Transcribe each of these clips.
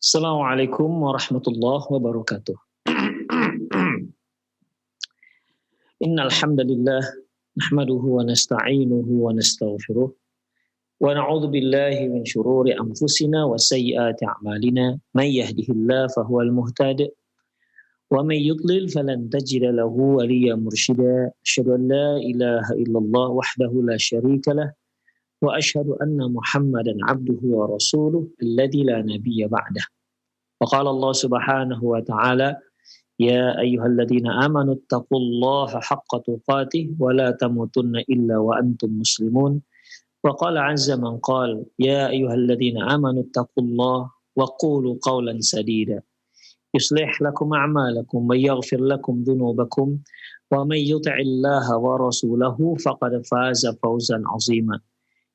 Assalamualaikum warahmatullahi wabarakatuh. Innal hamdalillah nahmaduhu wa nasta'inuhu wa nastaghfiruh wa na'udzu billahi min shururi anfusina wa sayyiati a'malina may yahdihillahu fahuwal muhtadi wa may yudlil falan tajida lahu waliyyan mursyida asyhadu an la ilaha illallah wahdahu la syarika lah wa asyhadu anna Muhammadan 'abduhu wa rasuluh alladzi la nabiyya ba'dah. Wa qala Allah Subhanahu wa ta'ala ya ayyuhalladzina amanu taqullaha haqqa tuqatih wa la tamutunna illa wa antum muslimun. Wa qala 'azza man qala ya ayyuhalladzina amanu taqullaha wa qulu qawlan sadida yuslih lakum a'malakum wa yaghfir lakum dhunubakum wa may yuti'illaha wa rasulahu faqad faza fawzan 'azima.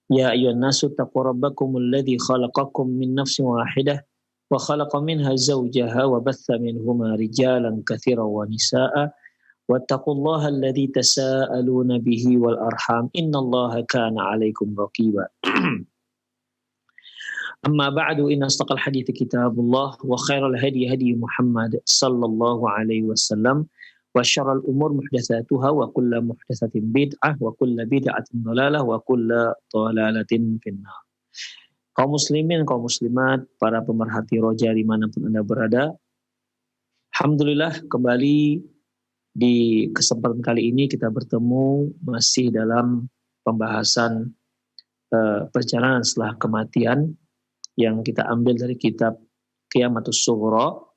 Ya ayyuhan nasu taqu rabbakumul ladzi khalaqakum min nafsin wahidah wa khalaqa minha zawjaha wa batha minhuma rijalan katsiran wa nisaa'a wattaqullaha alladzi tasaaluna bihi wal arham innallaha kana 'alaikum raqiba. Amma ba'du, inna asdaqal hadithi kitabullah wa khairal hadi hadi Muhammad sallallahu alaihi wasallam wa syarrul umur muhdatsatuha wa kullu muhdatsatin bid'ah wa kullu bid'atin dhalalah wa kullu dhalalatin finnar. Kaum muslimin, kaum muslimat, para pemerhati roja dimanapun Anda berada, alhamdulillah kembali di kesempatan kali ini kita bertemu masih dalam pembahasan perjalanan setelah kematian yang kita ambil dari kitab Qiyamatus Sughra,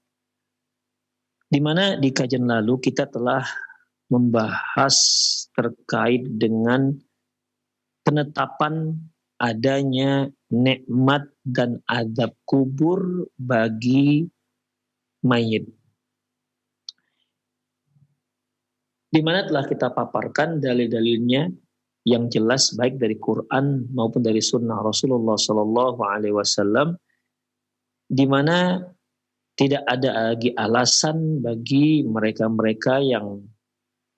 di mana di kajian lalu kita telah membahas terkait dengan penetapan adanya nikmat dan azab kubur bagi mayit. Di mana telah kita paparkan dalil-dalilnya yang jelas baik dari Quran maupun dari sunnah Rasulullah Sallallahu Alaihi Wasallam, di mana tidak ada lagi alasan bagi mereka-mereka yang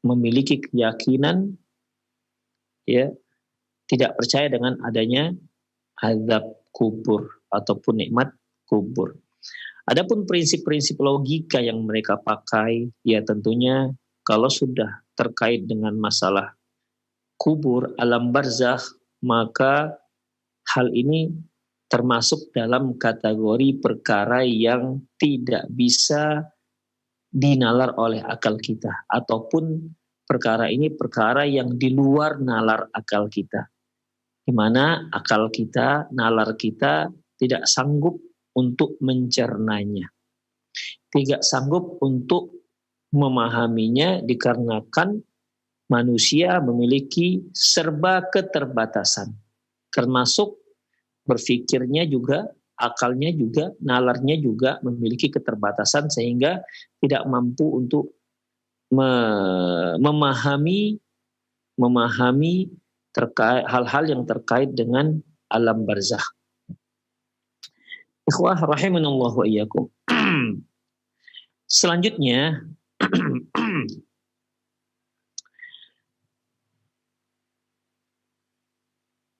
memiliki keyakinan ya tidak percaya dengan adanya azab kubur ataupun nikmat kubur. Adapun prinsip-prinsip logika yang mereka pakai, ya tentunya kalau sudah terkait dengan masalah kubur, alam barzakh, maka hal ini termasuk dalam kategori perkara yang tidak bisa dinalar oleh akal kita, ataupun perkara ini perkara yang di luar nalar akal kita, di mana akal kita, nalar kita tidak sanggup untuk mencernanya, tidak sanggup untuk memahaminya, dikarenakan manusia memiliki serba keterbatasan, termasuk berpikirnya juga, akalnya juga, nalarnya juga memiliki keterbatasan, sehingga tidak mampu untuk memahami terkait hal-hal yang terkait dengan alam barzakh. Ikhwah rahimanallah wa iyyakum. Selanjutnya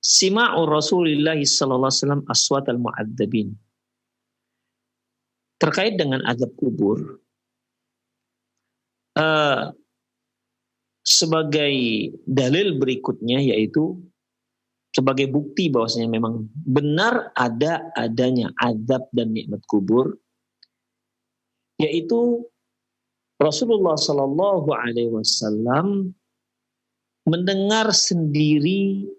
sima'u Rasulillah sallallahu alaihi wasallam aswatal mu'adzabin. Terkait dengan azab kubur, sebagai dalil berikutnya, yaitu sebagai bukti bahwasanya memang benar adanya azab dan nikmat kubur, yaitu Rasulullah Sallallahu Alaihi Wasallam mendengar sendiri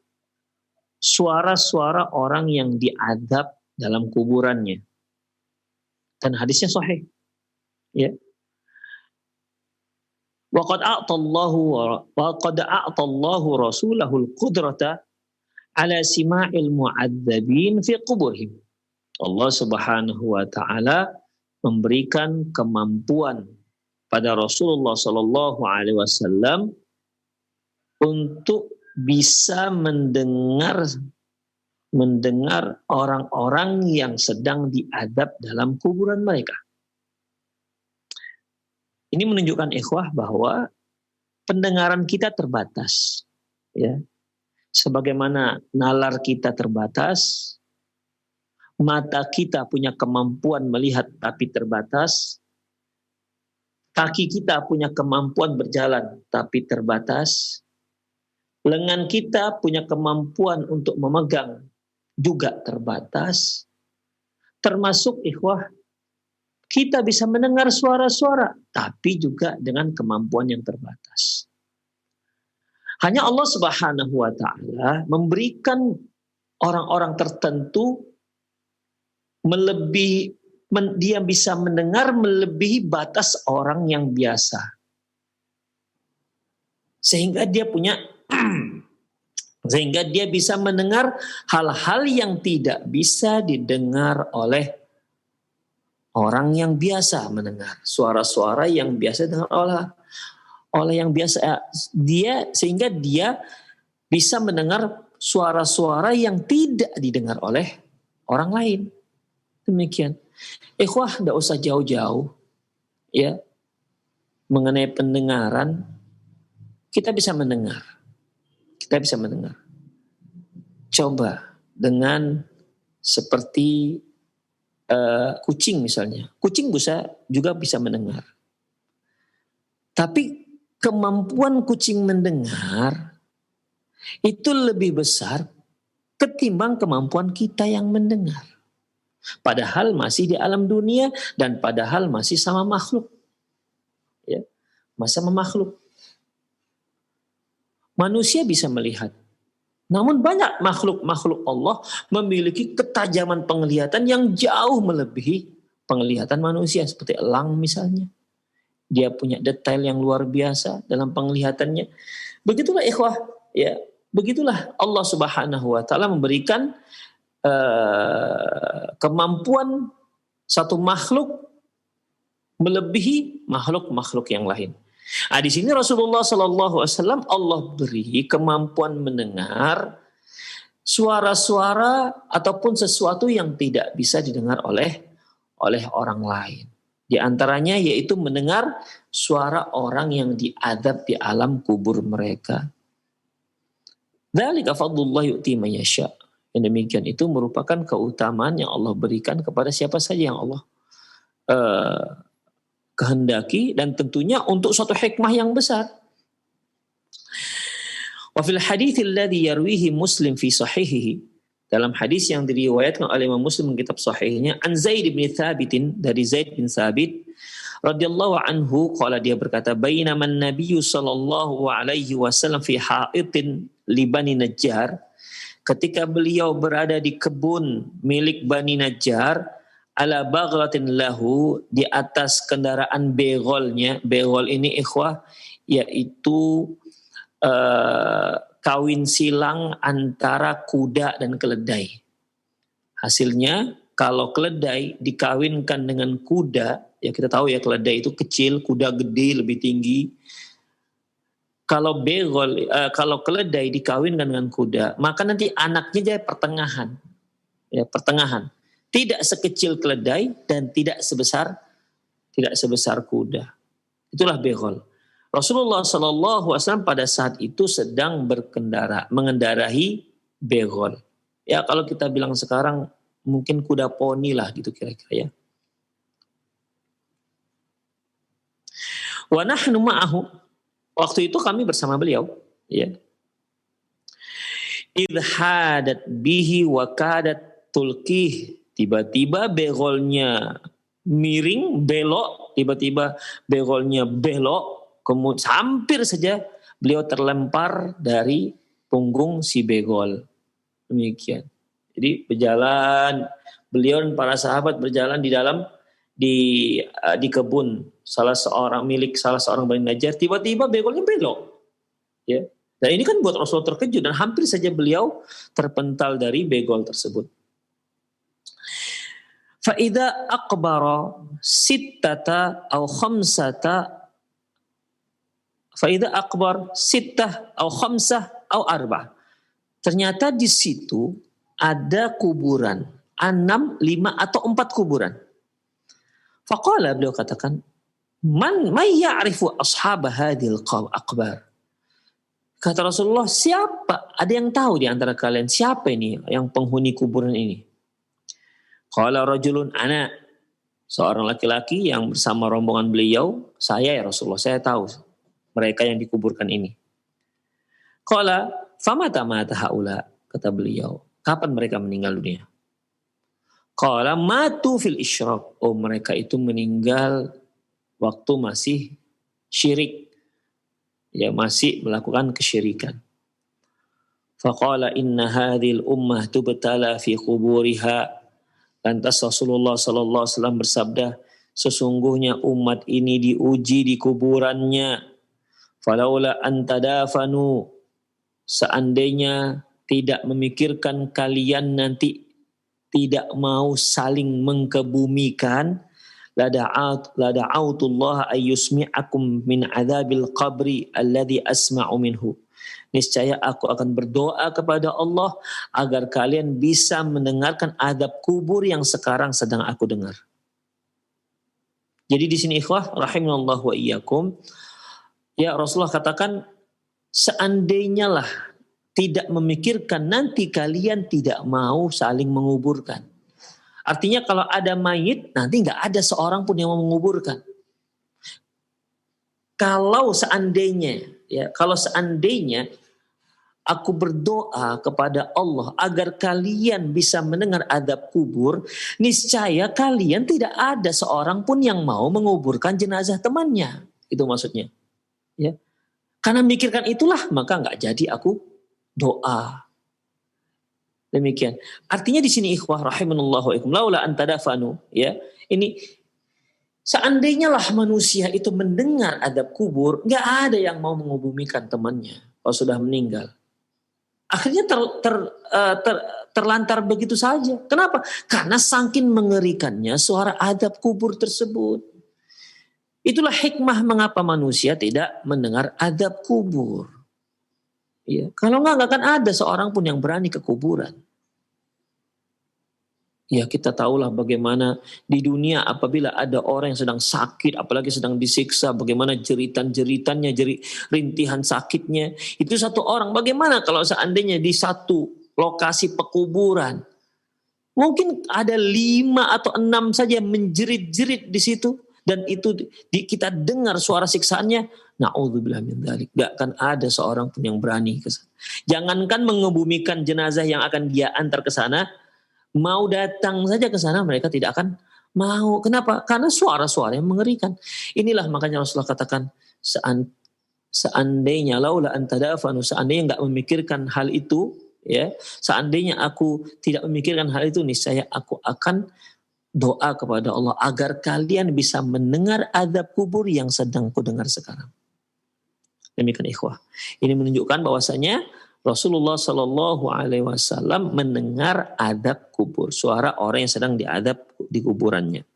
suara-suara orang yang diazab dalam kuburannya, dan hadisnya sahih. Ya. Waqad a'tallahu rasulahul qudrata ala sima'il mu'adzabin fi quburihim. Allah Subhanahu wa taala memberikan kemampuan pada Rasulullah sallallahu alaihi wasallam untuk bisa mendengar orang-orang yang sedang diazab dalam kuburan mereka. Ini menunjukkan ikhwah bahwa pendengaran kita terbatas, ya. Sebagaimana nalar kita terbatas, mata kita punya kemampuan melihat tapi terbatas, kaki kita punya kemampuan berjalan tapi terbatas, lengan kita punya kemampuan untuk memegang juga terbatas, termasuk ikhwah kita bisa mendengar suara-suara tapi juga dengan kemampuan yang terbatas. Hanya Allah Subhanahu wa taala memberikan orang-orang tertentu dia bisa mendengar melebihi batas orang yang biasa. Sehingga dia bisa mendengar hal-hal yang tidak bisa didengar oleh orang yang biasa mendengar. Suara-suara yang biasa didengar oleh yang biasa, sehingga dia bisa mendengar suara-suara yang tidak didengar oleh orang lain. Demikian. Ikhwah, tidak usah jauh-jauh ya mengenai pendengaran. Kita bisa mendengar. Coba dengan seperti kucing misalnya. Kucing juga bisa mendengar. Tapi kemampuan kucing mendengar itu lebih besar ketimbang kemampuan kita yang mendengar. Padahal masih di alam dunia dan padahal masih sama makhluk. Ya, masih sama makhluk. Manusia bisa melihat. Namun banyak makhluk-makhluk Allah memiliki ketajaman penglihatan yang jauh melebihi penglihatan manusia. Seperti elang misalnya. Dia punya detail yang luar biasa dalam penglihatannya. Begitulah ikhwah, ya. Begitulah Allah Subhanahu wa taala memberikan kemampuan satu makhluk melebihi makhluk-makhluk yang lain. Di sini Rasulullah Sallallahu Alaihi Wasallam Allah beri kemampuan mendengar suara-suara ataupun sesuatu yang tidak bisa didengar oleh orang lain. Di antaranya yaitu mendengar suara orang yang diadab di alam kubur mereka. Dzalika fadlullah yu'ti man yasha. Yang demikian itu merupakan keutamaan yang Allah berikan kepada siapa saja yang Allah kehendaki, dan tentunya untuk suatu hikmah yang besar. Wa fil hadits alladhi yarwihi Muslim fi sahihihi, dalam hadis yang diriwayatkan oleh Imam Muslim kitab sahihnya, an Zaid bin Thabit, dari Zaid bin Thabit radhiyallahu anhu, qala, dia berkata, bainaman nabiyyu sallallahu alaihi wasallam fi ha'itin li Bani Najjar, ketika beliau berada di kebun milik Bani Najjar, ala baghlatin lahu, di atas kendaraan begolnya. Begol ini ikhwah yaitu kawin silang antara kuda dan keledai. Hasilnya kalau keledai dikawinkan dengan kuda, ya kita tahu ya keledai itu kecil, kuda gede lebih tinggi. Kalau keledai dikawinkan dengan kuda, maka nanti anaknya jadi pertengahan. Ya, pertengahan. Tidak sekecil keledai dan tidak sebesar kuda. Itulah begol. Rasulullah SAW pada saat itu sedang mengendarai begol. Ya kalau kita bilang sekarang mungkin kuda poni lah gitu kira-kira ya. Wa nahnu ma'ahu, waktu itu kami bersama beliau, ya. Idh hadat bihi wa kadat tulqih, tiba-tiba begolnya miring, belok, tiba-tiba begolnya belok, kemudian hampir saja beliau terlempar dari punggung si begol. Demikian. Jadi berjalan, beliau dan para sahabat berjalan di kebun salah seorang Bani Najjar, tiba-tiba begolnya belok. Ya. Dan ini kan buat Rasulullah terkejut dan hampir saja beliau terpental dari begol tersebut. Fa'idha akbara sittata au khamsata, fa'idha akbar sittah au khamsah au arba'ah. Ternyata di situ ada kuburan, 6, 5 atau 4 kuburan. Faqala, beliau katakan, man ya'rifu ashab hadhil akbar. Kata Rasulullah, siapa? Ada yang tahu di antara kalian siapa ini yang penghuni kuburan ini? Qala rajulun ana, seorang laki-laki yang bersama rombongan beliau, saya ya Rasulullah, saya tahu mereka yang dikuburkan ini. Qala famata mata haula, kata beliau, kapan mereka meninggal dunia? Qala matu fil isyrak, oh mereka itu meninggal waktu masih syirik, ya masih melakukan kesyirikan. Faqala inna hadhil ummah tubtala fi quburiha. Lantas Rasulullah sallallahu alaihi wasallam bersabda, sesungguhnya umat ini diuji di kuburannya. Falaula antadafanu, seandainya tidak memikirkan kalian nanti tidak mau saling mengkebumikan, lada'autullah ayyusmi'akum min adzabil qabri alladhi asma'u minhu. Niscaya aku akan berdoa kepada Allah agar kalian bisa mendengarkan azab kubur yang sekarang sedang aku dengar. Jadi di sini ikhwah rahimanallah wa iyyakum, ya Rasulullah katakan seandainya lah tidak memikirkan nanti kalian tidak mau saling menguburkan. Artinya kalau ada mayit nanti nggak ada seorang pun yang mau menguburkan. Kalau seandainya aku berdoa kepada Allah agar kalian bisa mendengar azab kubur, niscaya kalian tidak ada seorang pun yang mau menguburkan jenazah temannya. Itu maksudnya. Ya. Karena mikirkan itulah maka nggak jadi aku doa. Demikian. Artinya di sini ikhwah rahimanallahu wa ikum laula antadafanu, ya. Ini seandainya lah manusia itu mendengar azab kubur, nggak ada yang mau mengubumikan temannya kalau sudah meninggal. Akhirnya terlantar begitu saja. Kenapa? Karena saking mengerikannya suara azab kubur tersebut. Itulah hikmah mengapa manusia tidak mendengar azab kubur. Ya, kalau nggak akan ada seorang pun yang berani ke kuburan. Ya kita tahulah bagaimana di dunia apabila ada orang yang sedang sakit, apalagi sedang disiksa, bagaimana jeritan-jeritannya, rintihan sakitnya. Itu satu orang, bagaimana kalau seandainya di satu lokasi pekuburan, mungkin ada 5 atau 6 saja menjerit-jerit di situ, dan itu kita dengar suara siksaannya, na'udzubillah min dzalik. Gak akan ada seorang pun yang berani ke sana. Jangankan mengebumikan jenazah yang akan dia antar ke sana, mau datang saja ke sana mereka tidak akan mau. Kenapa? Karena suara-suara yang mengerikan. Inilah makanya Rasulullah katakan seandainya laula antadafanu, seandainya enggak memikirkan hal itu, ya, seandainya aku tidak memikirkan hal itu, niscaya aku akan doa kepada Allah agar kalian bisa mendengar azab kubur yang sedang kudengar sekarang. Demikian ikhwah. Ini menunjukkan bahwasanya Rasulullah Shallallahu Alaihi Wasallam mendengar azab kubur, suara orang yang sedang diazab di kuburannya.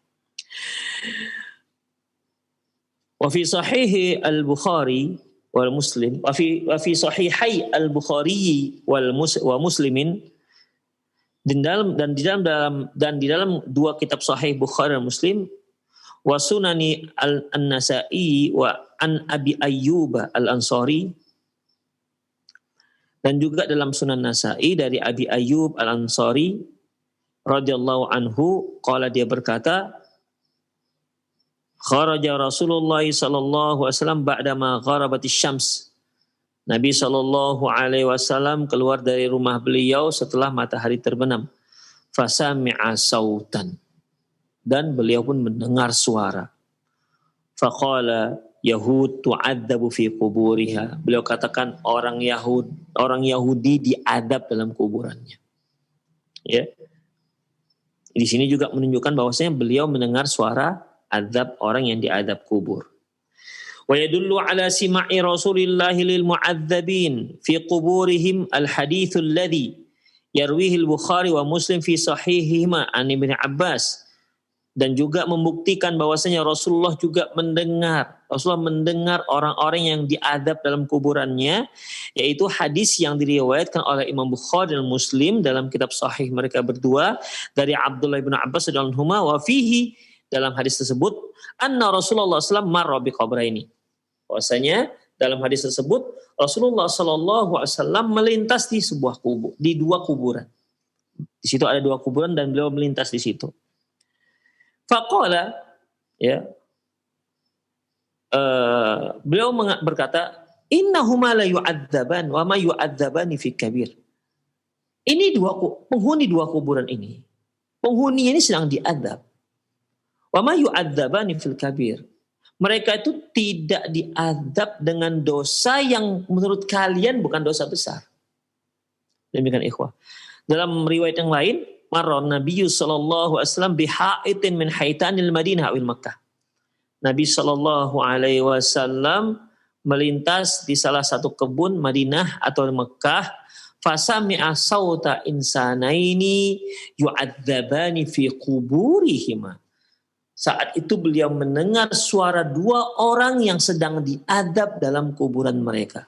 Wa fi sahih al-Bukhari wal Muslim, wa fi sahihai al-Bukhari wa Muslimin, dan di dalam dua kitab sahih Bukhari dan Muslim, wa sunani an-Nasa'i wa an Abi Ayyub al-Ansari, dan juga dalam Sunan Nasa'i dari Abi Ayyub Al-Ansari radhiyallahu anhu, qala, dia berkata, kharaja Rasulullah sallallahu alaihi wasallam ba'dama gharabatis syams. Nabi sallallahu alaihi wasallam keluar dari rumah beliau setelah matahari terbenam. Fasami'a sautan, dan beliau pun mendengar suara. Faqala Yahud tu'adzabu fi kuburiha. Beliau katakan orang Yahudi diadab dalam kuburannya. Ya. Di sini juga menunjukkan bahwasanya beliau mendengar suara azab orang yang diadab kubur. Wa yadullu ala sima'i Rasulillah lil mu'adzabin fi kuburihim al-haditsul ladzi yarwihi al-Bukhari wa Muslim fi sahihihima an Ibnu Abbas. Dan juga membuktikan bahwasanya Rasulullah mendengar orang-orang yang diadab dalam kuburannya, yaitu hadis yang diriwayatkan oleh Imam Bukhari dan Muslim dalam kitab sahih mereka berdua dari Abdullah bin Abbas radhiyallahu anhu, wa fihi, dalam hadis tersebut, anna Rasulullah SAW marra bi qabraini, bahwasanya dalam hadis tersebut Rasulullah SAW melintas di sebuah kubur, di dua kuburan, Di situ ada 2 kuburan dan beliau melintas di situ. Faqala, ya, beliau berkata, innahuma la yu'adzaban wa ma yu'adzabani fi kabir. Ini penghuni 2 kuburan ini. Penghuni ini sedang diadab. Wa ma yu'adzabani fil kabir. Mereka itu tidak diadab dengan dosa yang menurut kalian bukan dosa besar. Demikian ikhwah. Dalam riwayat yang lain, marra Nabi sallallahu alaihi wasallam bihaitin min haitanil Madinah awil Makkah. Nabi sallallahu alaihi wasallam melintas di salah satu kebun Madinah atau Mekah, fasami'a sauta insanaini yu'adzabani fi quburihima. Saat itu beliau mendengar suara 2 orang yang sedang diadab dalam kuburan mereka.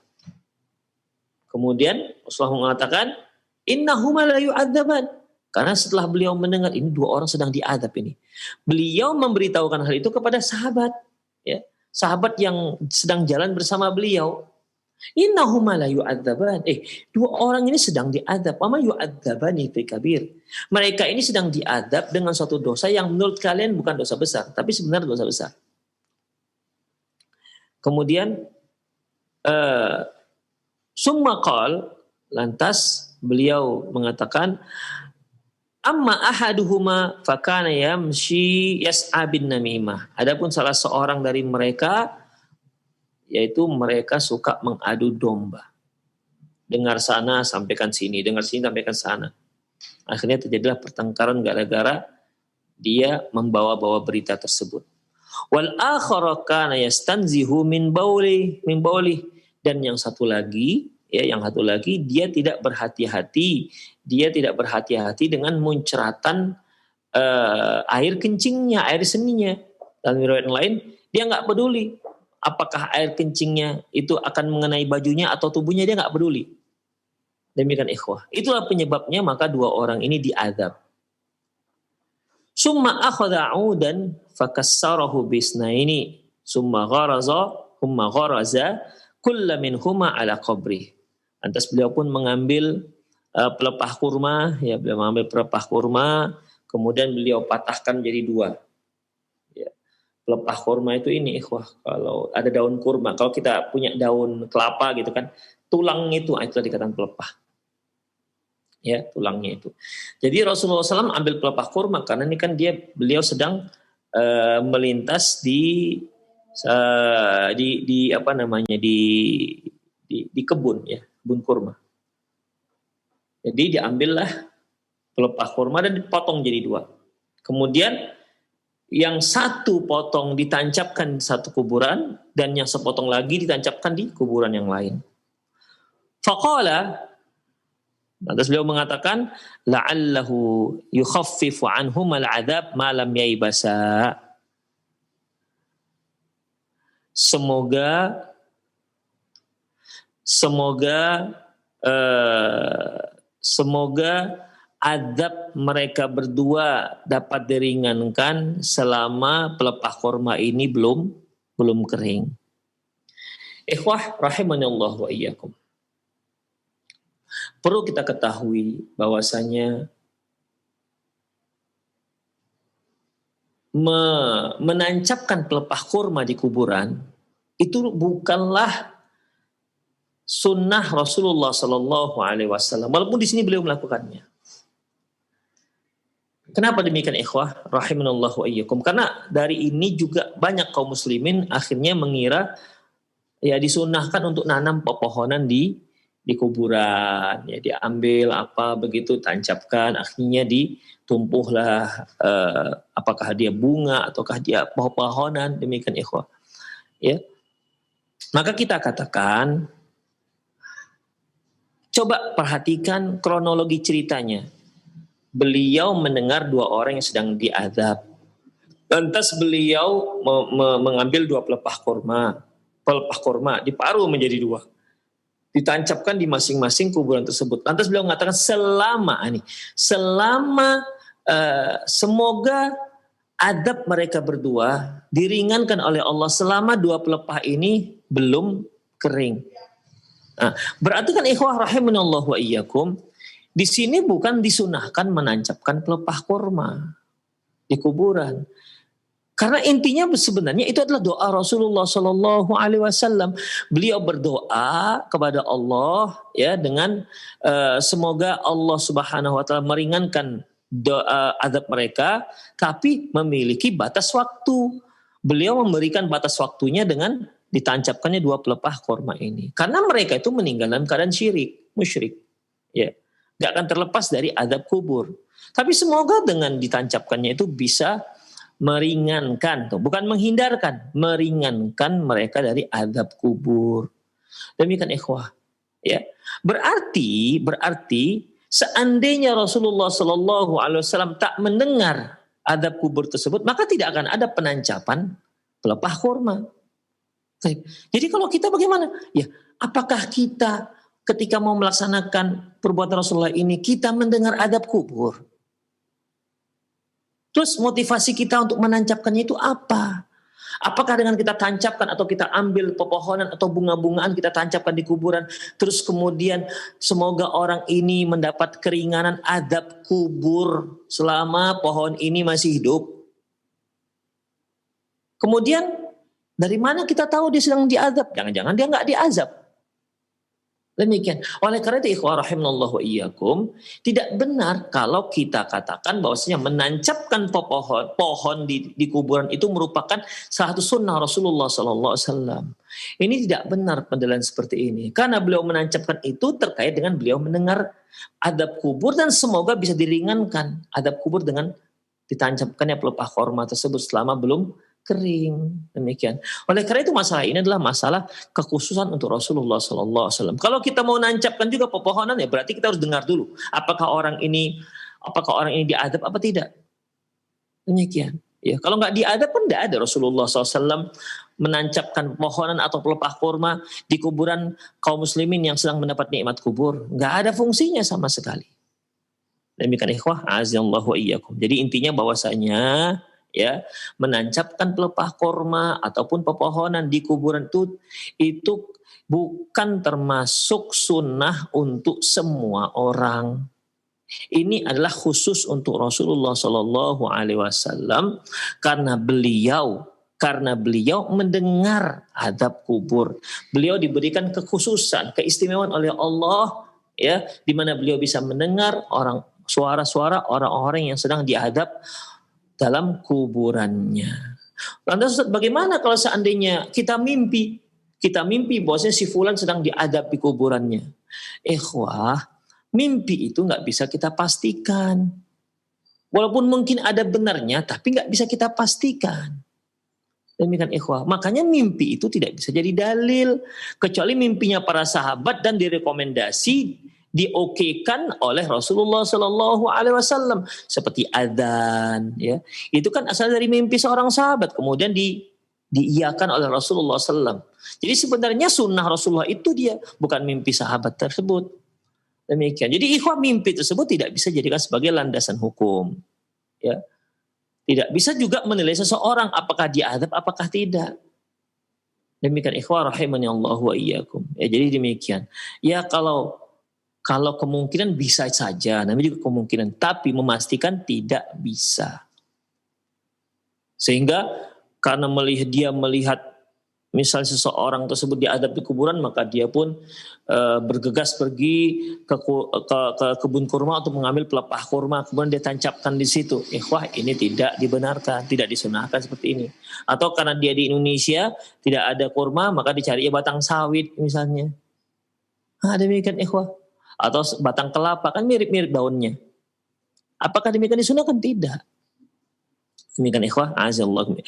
Kemudian Rasulullah mengatakan, innahuma la yu'adzaban. Karena setelah beliau mendengar ini 2 orang sedang diadab ini, beliau memberitahukan hal itu kepada sahabat, ya, sahabat yang sedang jalan bersama beliau. Innahuma la yu'adzaban. 2 orang ini sedang diadab. Ama yu'adzabani fi kabir. Mereka ini sedang diadab dengan suatu dosa yang menurut kalian bukan dosa besar, tapi sebenarnya dosa besar. Kemudian summa qal, lantas beliau mengatakan, amma ahaduhuma fakana yamshi yas'a bin namimah. Adapun salah seorang dari mereka, yaitu mereka suka mengadu domba. Dengar sana, sampaikan sini. Dengar sini, sampaikan sana. Akhirnya terjadilah pertengkaran gara-gara dia membawa-bawa berita tersebut. Wal akhara kana yastanzihu min bauli. Dan yang satu lagi, dia tidak berhati-hati. Dia tidak berhati-hati dengan munceratan air kencingnya, air seninya. Dalam riwayat lain, dia nggak peduli apakah air kencingnya itu akan mengenai bajunya atau tubuhnya, dia nggak peduli. Demikian ikhwah. Itulah penyebabnya maka 2 orang ini diazab. Summa akhadha 'udan fakassarahu bisnaini summa gharaza kulla minhuma ala qabri. Lantas beliau pun mengambil pelepah kurma, ya, beliau mengambil pelepah kurma, kemudian beliau patahkan jadi 2. Pelepah kurma itu ini ikhwah, kalau ada daun kurma, kalau kita punya daun kelapa gitu kan, tulangnya itu dikatakan pelepah. Ya, tulangnya itu. Jadi Rasulullah SAW ambil pelepah kurma karena ini kan beliau sedang melintas di kebun, ya, kebun kurma. Jadi diambillah pelepah kurma dan dipotong jadi 2. Kemudian yang satu potong ditancapkan di satu kuburan dan yang sepotong lagi ditancapkan di kuburan yang lain. Faqala, lantas beliau mengatakan, la'allahu yukhaffifu anhum al-'adzab ma lam yaibasa. Semoga azab mereka berdua dapat diringankan selama pelepah kurma ini belum kering. Ikhwah rahimanallah wa iyyakum. Perlu kita ketahui bahwasanya menancapkan pelepah kurma di kuburan itu bukanlah sunnah Rasulullah Sallallahu Alaihi Wasallam. Walaupun di sini beliau melakukannya. Kenapa demikian ikhwah? Rahimanallah wa iyyakum. Karena dari ini juga banyak kaum muslimin akhirnya mengira ya disunnahkan untuk nanam pepohonan di kuburan. Ya diambil begitu tancapkan, akhirnya ditumpuhlah apakah dia bunga ataukah dia pepohonan, demikian ikhwah. Ya. Maka kita katakan, coba perhatikan kronologi ceritanya. Beliau mendengar 2 orang yang sedang diazab. Lantas beliau mengambil 2 pelepah kurma diparuh menjadi 2. Ditancapkan di masing-masing kuburan tersebut. Lantas beliau mengatakan semoga adab mereka berdua diringankan oleh Allah selama 2 pelepah ini belum kering. Nah, berarti kan ikhwah rahimanallah wa iyyakum, Di sini bukan disunahkan menancapkan pelepah kurma di kuburan. Karena intinya sebenarnya itu adalah doa Rasulullah Shallallahu Alaihi Wasallam. Beliau berdoa kepada Allah ya dengan semoga Allah Subhanahu Wa Taala meringankan doa azab mereka, tapi memiliki batas waktu. Beliau memberikan batas waktunya dengan ditancapkannya 2 pelepah kurma ini. Karena mereka itu meninggal dalam keadaan musyrik. Ya, nggak akan terlepas dari azab kubur. Tapi semoga dengan ditancapkannya itu bisa meringankan, bukan menghindarkan, meringankan mereka dari azab kubur. Demikian ikhwah. Ya, berarti seandainya Rasulullah Shallallahu Alaihi Wasallam tak mendengar azab kubur tersebut, maka tidak akan ada penancapan pelepah kurma. Jadi kalau kita bagaimana? Ya, apakah kita ketika mau melaksanakan perbuatan Rasulullah ini kita mendengar azab kubur? Terus motivasi kita untuk menancapkannya itu apa? Apakah dengan kita tancapkan atau kita ambil pepohonan atau bunga-bungaan kita tancapkan di kuburan, terus kemudian semoga orang ini mendapat keringanan azab kubur selama pohon ini masih hidup? Kemudian dari mana kita tahu dia sedang diazab? Jangan-jangan dia nggak diazab. Demikian. Oleh karena itu ikhwah rahimanallahu wa iyyakum, tidak benar kalau kita katakan bahwasanya menancapkan pohon di kuburan itu merupakan salah satu sunnah Rasulullah sallallahu alaihi wasallam. Ini tidak benar pendalilan seperti ini. Karena beliau menancapkan itu terkait dengan beliau mendengar azab kubur dan semoga bisa diringankan azab kubur dengan ditancapkannya pelepah kurma tersebut selama belum kering. Demikian. Oleh karena itu masalah ini adalah masalah kekhususan untuk Rasulullah Sallallahu Alaihi Wasallam. Kalau kita mau nancapkan juga pepohonan ya berarti kita harus dengar dulu apakah orang ini diadab apa tidak. Demikian. Ya, kalau nggak diadab pun tidak ada Rasulullah SAW menancapkan pohonan atau pelepah kurma di kuburan kaum muslimin yang sedang mendapat nikmat kubur. Nggak ada fungsinya sama sekali. Demikian ikhwah, azallahu wa iyyakum. Jadi intinya bahwasanya ya menancapkan pelepah kurma ataupun pepohonan di kuburan itu bukan termasuk sunnah untuk semua orang. Ini adalah khusus untuk Rasulullah Shallallahu Alaihi Wasallam karena beliau mendengar azab kubur. Beliau diberikan kekhususan, keistimewaan oleh Allah ya, di mana beliau bisa mendengar suara-suara orang-orang yang sedang diadab dalam kuburannya. Lantas Ustaz, bagaimana kalau seandainya kita mimpi bahwasanya si fulan sedang diadab di kuburannya? Ikhwah, mimpi itu nggak bisa kita pastikan. Walaupun mungkin ada benarnya, tapi nggak bisa kita pastikan. Demikian ikhwah. Makanya mimpi itu tidak bisa jadi dalil kecuali mimpinya para sahabat dan direkomendasi diokekan oleh Rasulullah Sallallahu Alaihi Wasallam seperti adzan, ya itu kan asal dari mimpi seorang sahabat kemudian diiyakan oleh Rasulullah Sallam. Jadi sebenarnya sunnah Rasulullah itu dia bukan mimpi sahabat tersebut. Demikian. Jadi ikhwah mimpi tersebut tidak bisa dijadikan sebagai landasan hukum. Ya, tidak bisa juga menilai seseorang apakah diazab apakah tidak. Demikian ikhwah rahimani Allah wa iyyakum. Ya, jadi demikian. Ya kalau kemungkinan bisa saja, namanya juga kemungkinan, tapi memastikan tidak bisa. Sehingga karena dia melihat misalnya seseorang tersebut diadab di kuburan, maka dia pun bergegas pergi ke kebun kurma untuk mengambil pelepah kurma, kemudian dia tancapkan di situ. Ikhwah, ini tidak dibenarkan, tidak disunahkan seperti ini. Atau karena dia di Indonesia tidak ada kurma, maka dicari batang sawit misalnya. Demikian ikhwah. Atau batang kelapa, kan mirip-mirip daunnya. Apakah demikian disunahkan? Tidak. Demikian ikhwah, azallahu.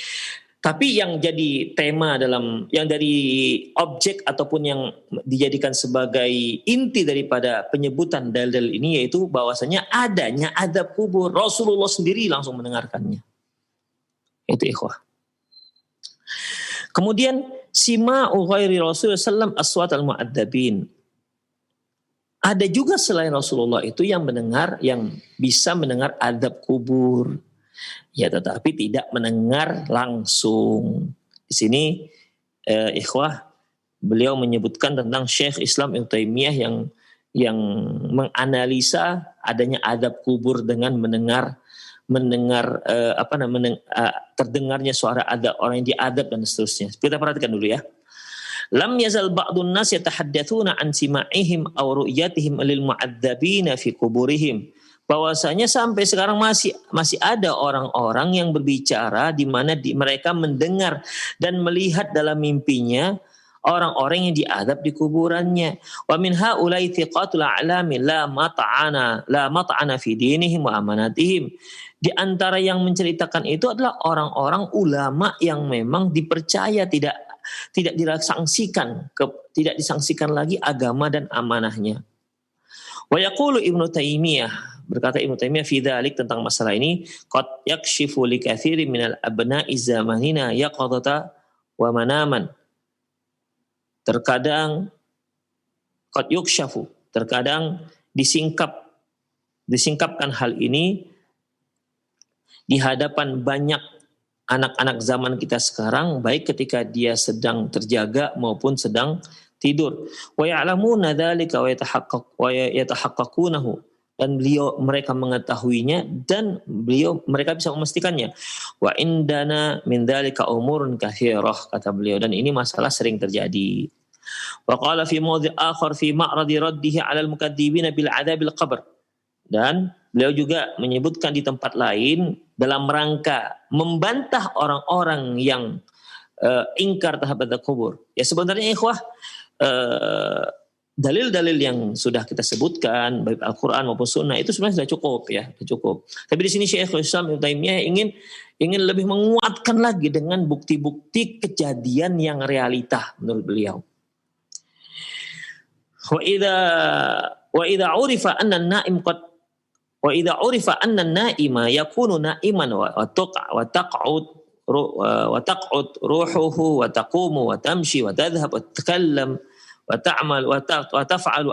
Tapi yang jadi tema yang dari objek ataupun yang dijadikan sebagai inti daripada penyebutan dalil ini yaitu bahwasanya adanya azab kubur. Rasulullah sendiri langsung mendengarkannya. Itu ikhwah. Kemudian sima'u ghairi Rasulullah sallam aswat al-mu'adzabin. Ada juga selain Rasulullah itu yang bisa mendengar azab kubur. Ya, tetapi tidak mendengar langsung. Di sini ikhwah, beliau menyebutkan tentang Syekh Islam Ibnu Taimiyah yang yang menganalisa adanya adab kubur dengan mendengar terdengarnya suara adab orang yang diadab dan seterusnya. Kita perhatikan dulu ya. Lam yazal ba'dun nas yatahaddatsuna an sima'ihim aw ru'yatihim lil mu'adzabina fi kuburihim. Bahwasanya sampai sekarang masih ada orang-orang yang berbicara di mana mereka mendengar dan melihat dalam mimpinya orang-orang yang diadab di kuburannya. Wa min haula'i thiqatul a'lami la mat'ana fi dinihim wa amanatihim. Di antara yang menceritakan itu adalah orang-orang ulama yang memang dipercaya tidak disangsikan lagi agama dan amanahnya. Wa yaqulu Ibnu Taimiyah, berkata Ibnu Taimiyah fi dzalik tentang masalah ini, qad yakshifu li katsirin minal abna'i zamanina yaqadata wa manaman. Terkadang qad yukshafu, terkadang disingkapkan hal ini di hadapan banyak anak-anak zaman kita sekarang, baik ketika dia sedang terjaga maupun sedang tidur. Wa ya'lamuna dzalika wa yatahaqqaqunahu, dan mereka mengetahuinya dan mereka bisa memastikannya. Wa indana min dzalika umurun katsirah, kata beliau, dan ini masalah sering terjadi. Wa qala fi mawdhi' akhar fi ma'radi raddihi 'ala al-mukadzibina bil 'adzabil qabr, dan beliau juga menyebutkan di tempat lain dalam rangka membantah orang-orang yang ingkar terhadap kubur. Ya sebenarnya ikhwah, dalil-dalil yang sudah kita sebutkan baik Al-Qur'an maupun Sunnah itu sebenarnya sudah cukup ya, cukup. Tapi di sini Syekhul Islam Ibnu Taimiyah ingin lebih menguatkan lagi dengan bukti-bukti kejadian yang realita menurut beliau. Wa idza urifa anna an-na'im qad wa idza urifa anna an-na'ima yakunu na'iman wa taq'ud ruhuhu wa taqumu wa tamshi wa tadhhab wa tatakallam wa ta'mal wa taf'alu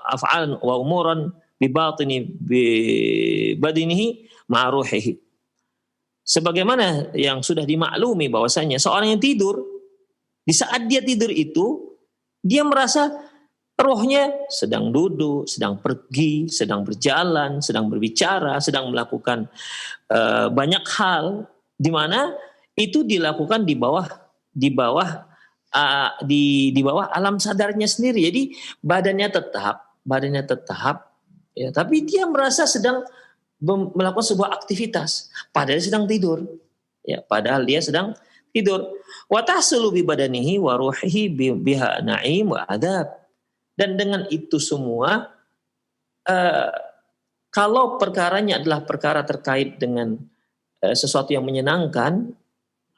af'alan wa umuran bi badinihi ma'a ruhihi. Sebagaimana yang sudah dimaklumi bahwasanya seorang yang tidur, di saat dia tidur itu dia merasa rohnya sedang duduk, sedang pergi, sedang berjalan, sedang berbicara, sedang melakukan banyak hal, di mana itu dilakukan di bawah alam sadarnya sendiri. Jadi badannya tetap, ya, tapi dia merasa sedang melakukan sebuah aktivitas, padahal sedang tidur. Ya, padahal dia sedang tidur. Wa tahsulu bi badanihi wa ruhihi biha na'im wa adab. Dan dengan itu semua, kalau perkaranya adalah perkara terkait dengan sesuatu yang menyenangkan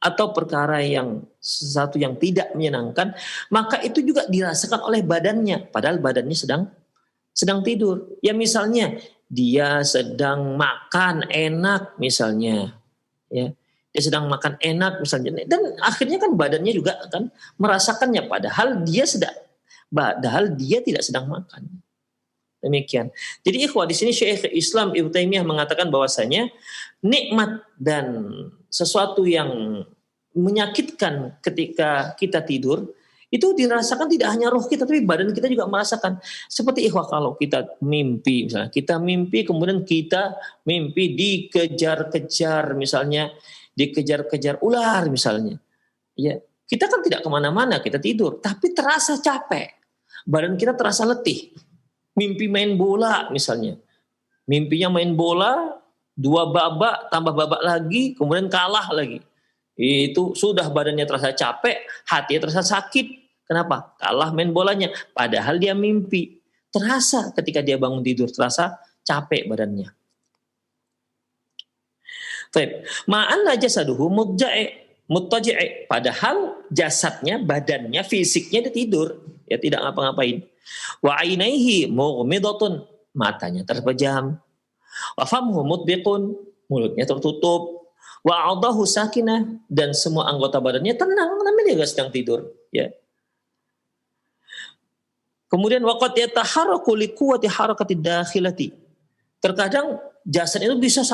atau perkara yang sesuatu yang tidak menyenangkan, maka itu juga dirasakan oleh badannya, padahal badannya sedang tidur. Ya misalnya dia sedang makan enak misalnya, ya dia sedang makan enak misalnya, dan akhirnya kan badannya juga akan merasakannya, padahal dia tidak sedang makan. Demikian. Jadi ikhwah, di sini Syekh Islam Ibnu Taimiyah mengatakan bahwasanya nikmat dan sesuatu yang menyakitkan ketika kita tidur itu dirasakan tidak hanya roh kita, tapi badan kita juga merasakan. Seperti ikhwah, kalau kita mimpi, misalnya kita mimpi kemudian kita mimpi dikejar-kejar, misalnya dikejar-kejar ular misalnya, ya kita kan tidak kemana-mana, kita tidur, tapi terasa capek, badan kita terasa letih. Mimpi main bola misalnya, mimpinya main bola, 2 babak tambah babak lagi, kemudian kalah lagi. Itu sudah badannya terasa capek, hatinya terasa sakit. Kenapa? Kalah main bolanya. Padahal dia mimpi. Terasa ketika dia bangun tidur, terasa capek badannya. Ma'anna jasaduhu muttaji'i. Padahal jasadnya, badannya, fisiknya dia tidur, ya tidak ngapa-ngapain. Wa ainaihi mughmidatun, matanya terpejam. Wa famhu mutbiqun, mulutnya tertutup. Wa 'adahu sakinah, dan semua anggota badannya tenang, namanya dia sedang tidur, ya. Kemudian waqad yataharraku liquwwati harakati dakhilati. Terkadang jasad itu bisa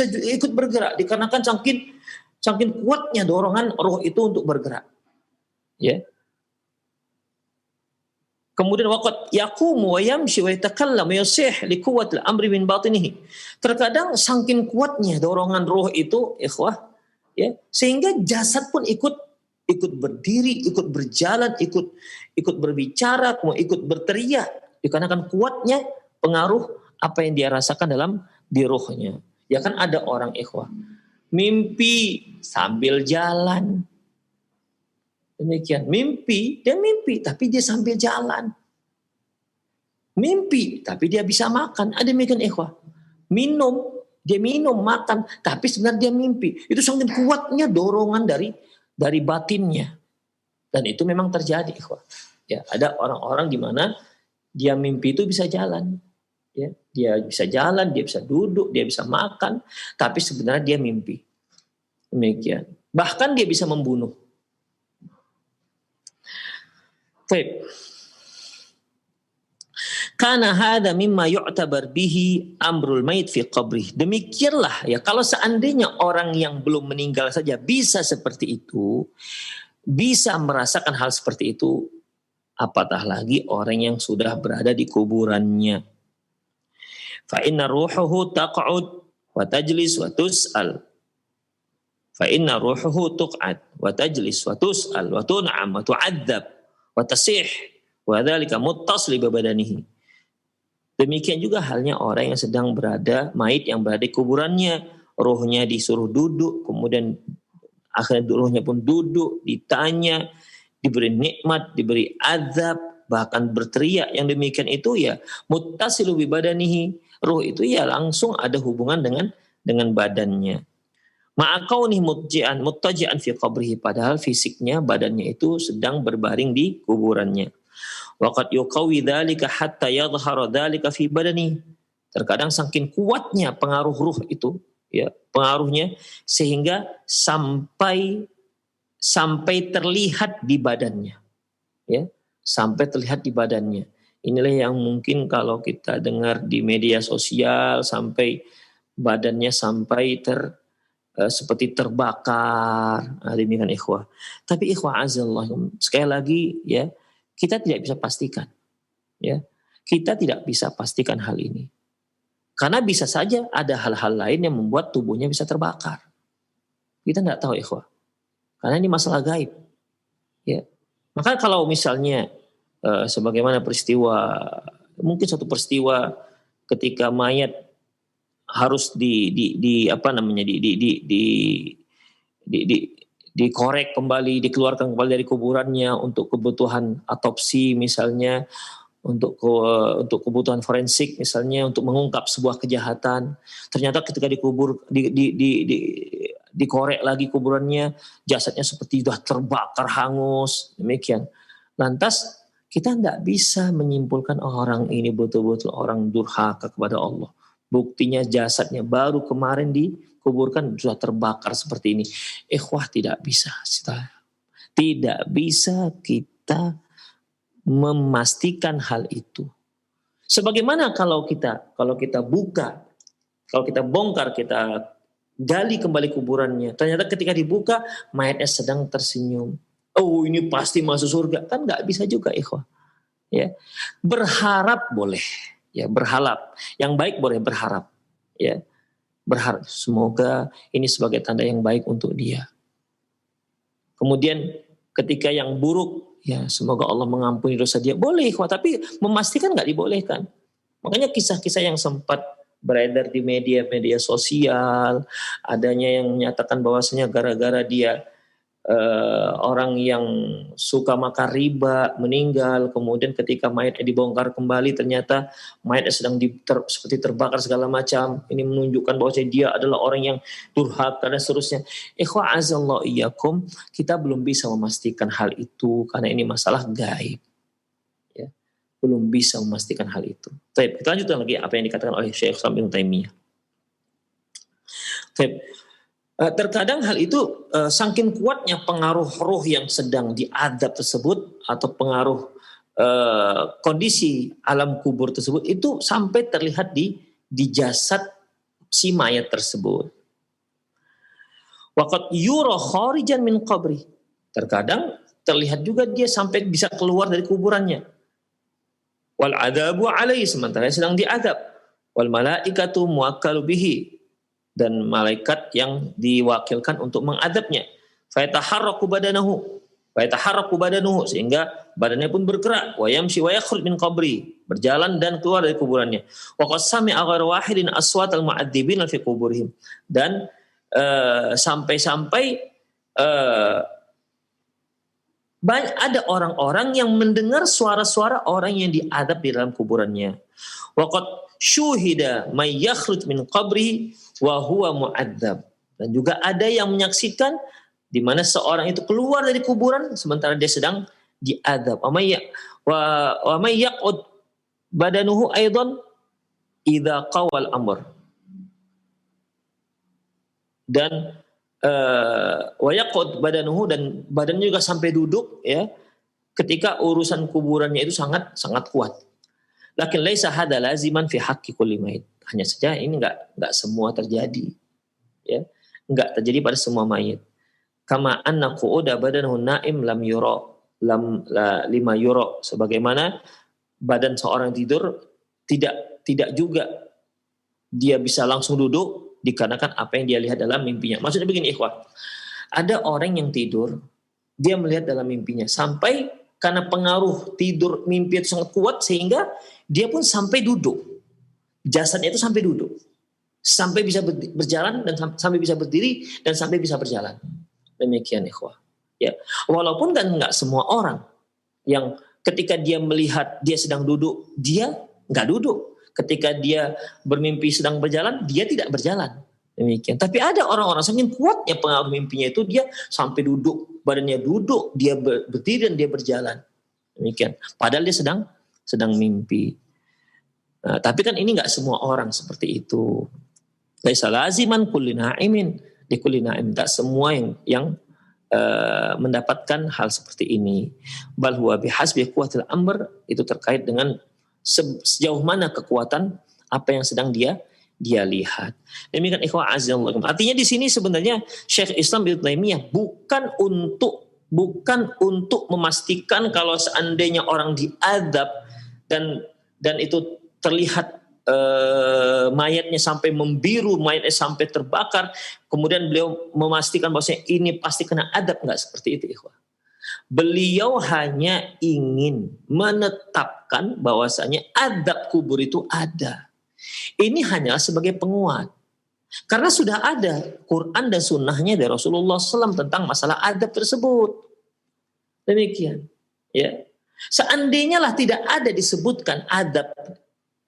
ikut bergerak dikarenakan saking kuatnya dorongan roh itu untuk bergerak. Ya. Kemudian waqad yaqumu wa yamshi wa yatakallamu yasih li quwwatil amri min batinihi. Terkadang saking kuatnya dorongan roh itu, ikhwah, ya, sehingga jasad pun ikut berdiri, ikut berjalan, ikut berbicara, kemudian ikut berteriak dikarenakan kuatnya pengaruh apa yang dia rasakan dalam di rohnya. Ya kan ada orang, ikhwah, mimpi sambil jalan. Demikian, mimpi tapi dia sambil jalan. Mimpi tapi dia bisa makan. Ada demikian, ikhwah. Dia minum, makan, tapi sebenarnya dia mimpi. Itu sangat kuatnya dorongan dari batinnya. Dan itu memang terjadi, ikhwah. Ya, ada orang-orang di mana dia mimpi itu bisa jalan. Ya, dia bisa jalan, dia bisa duduk, dia bisa makan, tapi sebenarnya dia mimpi. Demikian. Bahkan dia bisa membunuh. Baik. Karena hadza mimma yu'tabar bihi amrul mait fi qabrih. Demikianlah ya, kalau seandainya orang yang belum meninggal saja bisa seperti itu, bisa merasakan hal seperti itu, apatah lagi orang yang sudah berada di kuburannya. Fa inna ruhuhu taq'ud wa tajlis wa tus'al. Fa inna ruhuhu tuq'ad wa tajlis wa tus'al wa tun'am wa tu'adzab wa tasih wa dzalika muttasil bi badanihi. Demikian juga halnya orang yang sedang berada, mayit yang berada di kuburannya, rohnya disuruh duduk, kemudian akhirnya rohnya pun duduk, ditanya, diberi nikmat, diberi azab, bahkan berteriak. Yang demikian itu ya muttasilu bi badanihi. Roh itu ya langsung ada hubungan dengan badannya. Ma'akauni muttaji'an fi qabrihi, padahal fisiknya, badannya itu sedang berbaring di kuburannya. Waqad yuqawi dzalika hatta yadhhara dzalika fi badani. Terkadang saking kuatnya pengaruh ruh itu, ya, pengaruhnya sehingga sampai terlihat di badannya. Ya, sampai terlihat di badannya. Inilah yang mungkin kalau kita dengar di media sosial sampai badannya sampai seperti terbakar. Demikian, ikhwah. Tapi ikhwah azallah, sekali lagi ya, kita tidak bisa pastikan. Ya, kita tidak bisa pastikan hal ini. Karena bisa saja ada hal-hal lain yang membuat tubuhnya bisa terbakar. Kita tidak tahu, ikhwah. Karena ini masalah gaib. Ya. Maka kalau misalnya sebagaimana peristiwa, mungkin suatu peristiwa ketika mayat harus dikorek kembali, dikeluarkan kembali dari kuburannya untuk kebutuhan otopsi misalnya, untuk kebutuhan forensik misalnya, untuk mengungkap sebuah kejahatan. Ternyata ketika dikorek lagi kuburannya, jasadnya seperti sudah terbakar hangus, demikian. Lantas kita tidak bisa menyimpulkan orang ini betul-betul orang durhaka kepada Allah. Buktinya jasadnya baru kemarin dikuburkan sudah terbakar seperti ini. Ikhwah, tidak bisa. Tidak bisa kita memastikan hal itu. Sebagaimana kalau kita buka, kalau kita bongkar, kita gali kembali kuburannya, ternyata ketika dibuka mayatnya sedang tersenyum. Oh, ini pasti masuk surga. Kan nggak bisa juga, ikhwah. Ya, berharap boleh. Ya, berharap. Yang baik boleh berharap. Ya, berharap semoga ini sebagai tanda yang baik untuk dia. Kemudian ketika yang buruk, ya semoga Allah mengampuni dosa dia. Boleh, tapi memastikan nggak dibolehkan. Makanya kisah-kisah yang sempat beredar di media sosial, adanya yang menyatakan bahwasanya gara-gara dia orang yang suka makan riba meninggal, kemudian ketika mayatnya dibongkar kembali ternyata mayatnya sedang seperti terbakar segala macam. Ini menunjukkan bahwa dia adalah orang yang durhaka dan seterusnya. Ikhwa azallahu iyyakum, kita belum bisa memastikan hal itu karena ini masalah gaib. Ya, belum bisa memastikan hal itu. Baik, kita lanjutkan lagi apa yang dikatakan oleh Syekh Ibnu Taimiyah. Baik. Terkadang hal itu saking kuatnya pengaruh roh yang sedang diadab tersebut atau pengaruh kondisi alam kubur tersebut itu sampai terlihat di jasad si mayat tersebut. Waqad yura kharijan min qabri. Terkadang terlihat juga dia sampai bisa keluar dari kuburannya. wal adzabu alaihi, sementara sedang diadab, wal malaikatu muwakkalu bihi, dan malaikat yang diwakilkan untuk mengadabnya. Fayataharraku badanuhu, sehingga badannya pun bergerak, wa yamshi wa yakhruj min qabri, berjalan dan keluar dari kuburannya. Wa qad sami'a ghairu wahidin aswatal mu'adzibin fi quburihim, dan sampai-sampai ada orang-orang yang mendengar suara-suara orang yang diadab di dalam kuburannya. Wa qad syuhida may yakhruj min qabri wa huwa mu'adzab, dan juga ada yang menyaksikan di mana seorang itu keluar dari kuburan sementara dia sedang diadab. Wa may yaqud badanuhu aidan idza qawal amr, dan wa yaqud badanuhu, dan badannya juga sampai duduk ya ketika urusan kuburannya itu sangat sangat kuat. Lakin laisa hada laziman fi haqqi kulli mayit. Hanya saja ini enggak semua terjadi, ya. Enggak terjadi pada semua mayit. Kama anna qu'uda badanuhu naim lima yura, sebagaimana badan seorang tidur tidak juga dia bisa langsung duduk dikarenakan apa yang dia lihat dalam mimpinya. Maksudnya begini ikhwah, ada orang yang tidur, dia melihat dalam mimpinya, sampai karena pengaruh tidur mimpi itu sangat kuat sehingga dia pun sampai duduk, jasadnya itu sampai duduk, sampai bisa berjalan, dan sampai bisa berdiri, dan sampai bisa berjalan. Demikian ikhwah. Ya, walaupun kan nggak semua orang yang ketika dia melihat dia sedang duduk, dia nggak duduk. Ketika dia bermimpi sedang berjalan, dia tidak berjalan. Demikian. Tapi ada orang-orang saking kuatnya pengaruh mimpinya itu, dia sampai duduk, badannya duduk, dia berdiri dan dia berjalan. Demikian. Padahal dia sedang mimpi. Nah, tapi kan ini nggak semua orang seperti itu. Laisa laziman kulli na'imin di kulli na'im. Tak semua yang mendapatkan hal seperti ini. Bal huwa bihasbi quwwatil amr, itu terkait dengan sejauh mana kekuatan apa yang sedang dia lihat. Demikian ikhwah azza-jalla. Artinya di sini sebenarnya Syekh Islam Ibnu Taimiyah bukan untuk memastikan kalau seandainya orang diadab dan itu terlihat mayatnya sampai membiru, mayatnya sampai terbakar, kemudian beliau memastikan bahwasanya ini pasti kena adab, enggak seperti itu ikhwah. Beliau hanya ingin menetapkan bahwasanya adab kubur itu ada. Ini hanyalah sebagai penguat. Karena sudah ada Quran dan sunnahnya dari Rasulullah SAW tentang masalah adab tersebut. Demikian. Ya. Seandainya lah tidak ada disebutkan adab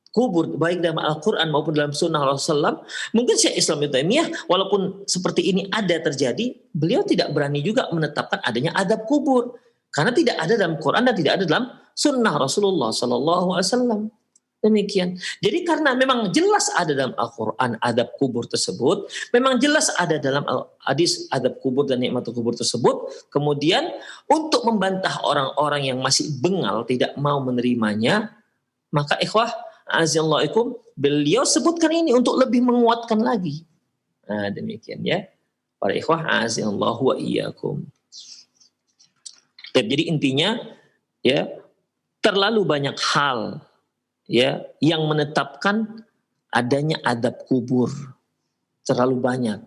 kubur baik dalam Al-Quran maupun dalam sunnah Rasulullah SAW, mungkin Syekh Islam Ibnu Taimiyah walaupun seperti ini ada terjadi, beliau tidak berani juga menetapkan adanya adab kubur karena tidak ada dalam Quran dan tidak ada dalam sunnah Rasulullah SAW. Demikian. Jadi karena memang jelas ada dalam Al-Quran adab kubur tersebut, memang jelas ada dalam hadis adab kubur dan nikmat kubur tersebut, kemudian untuk membantah orang-orang yang masih bengal tidak mau menerimanya, maka ikhwah azallaikum, beliau sebutkan ini untuk lebih menguatkan lagi. Nah, demikian ya. Para ikhwah azallahu wa iyyakum. Jadi intinya ya, terlalu banyak hal ya yang menetapkan adanya adab kubur. Terlalu banyak.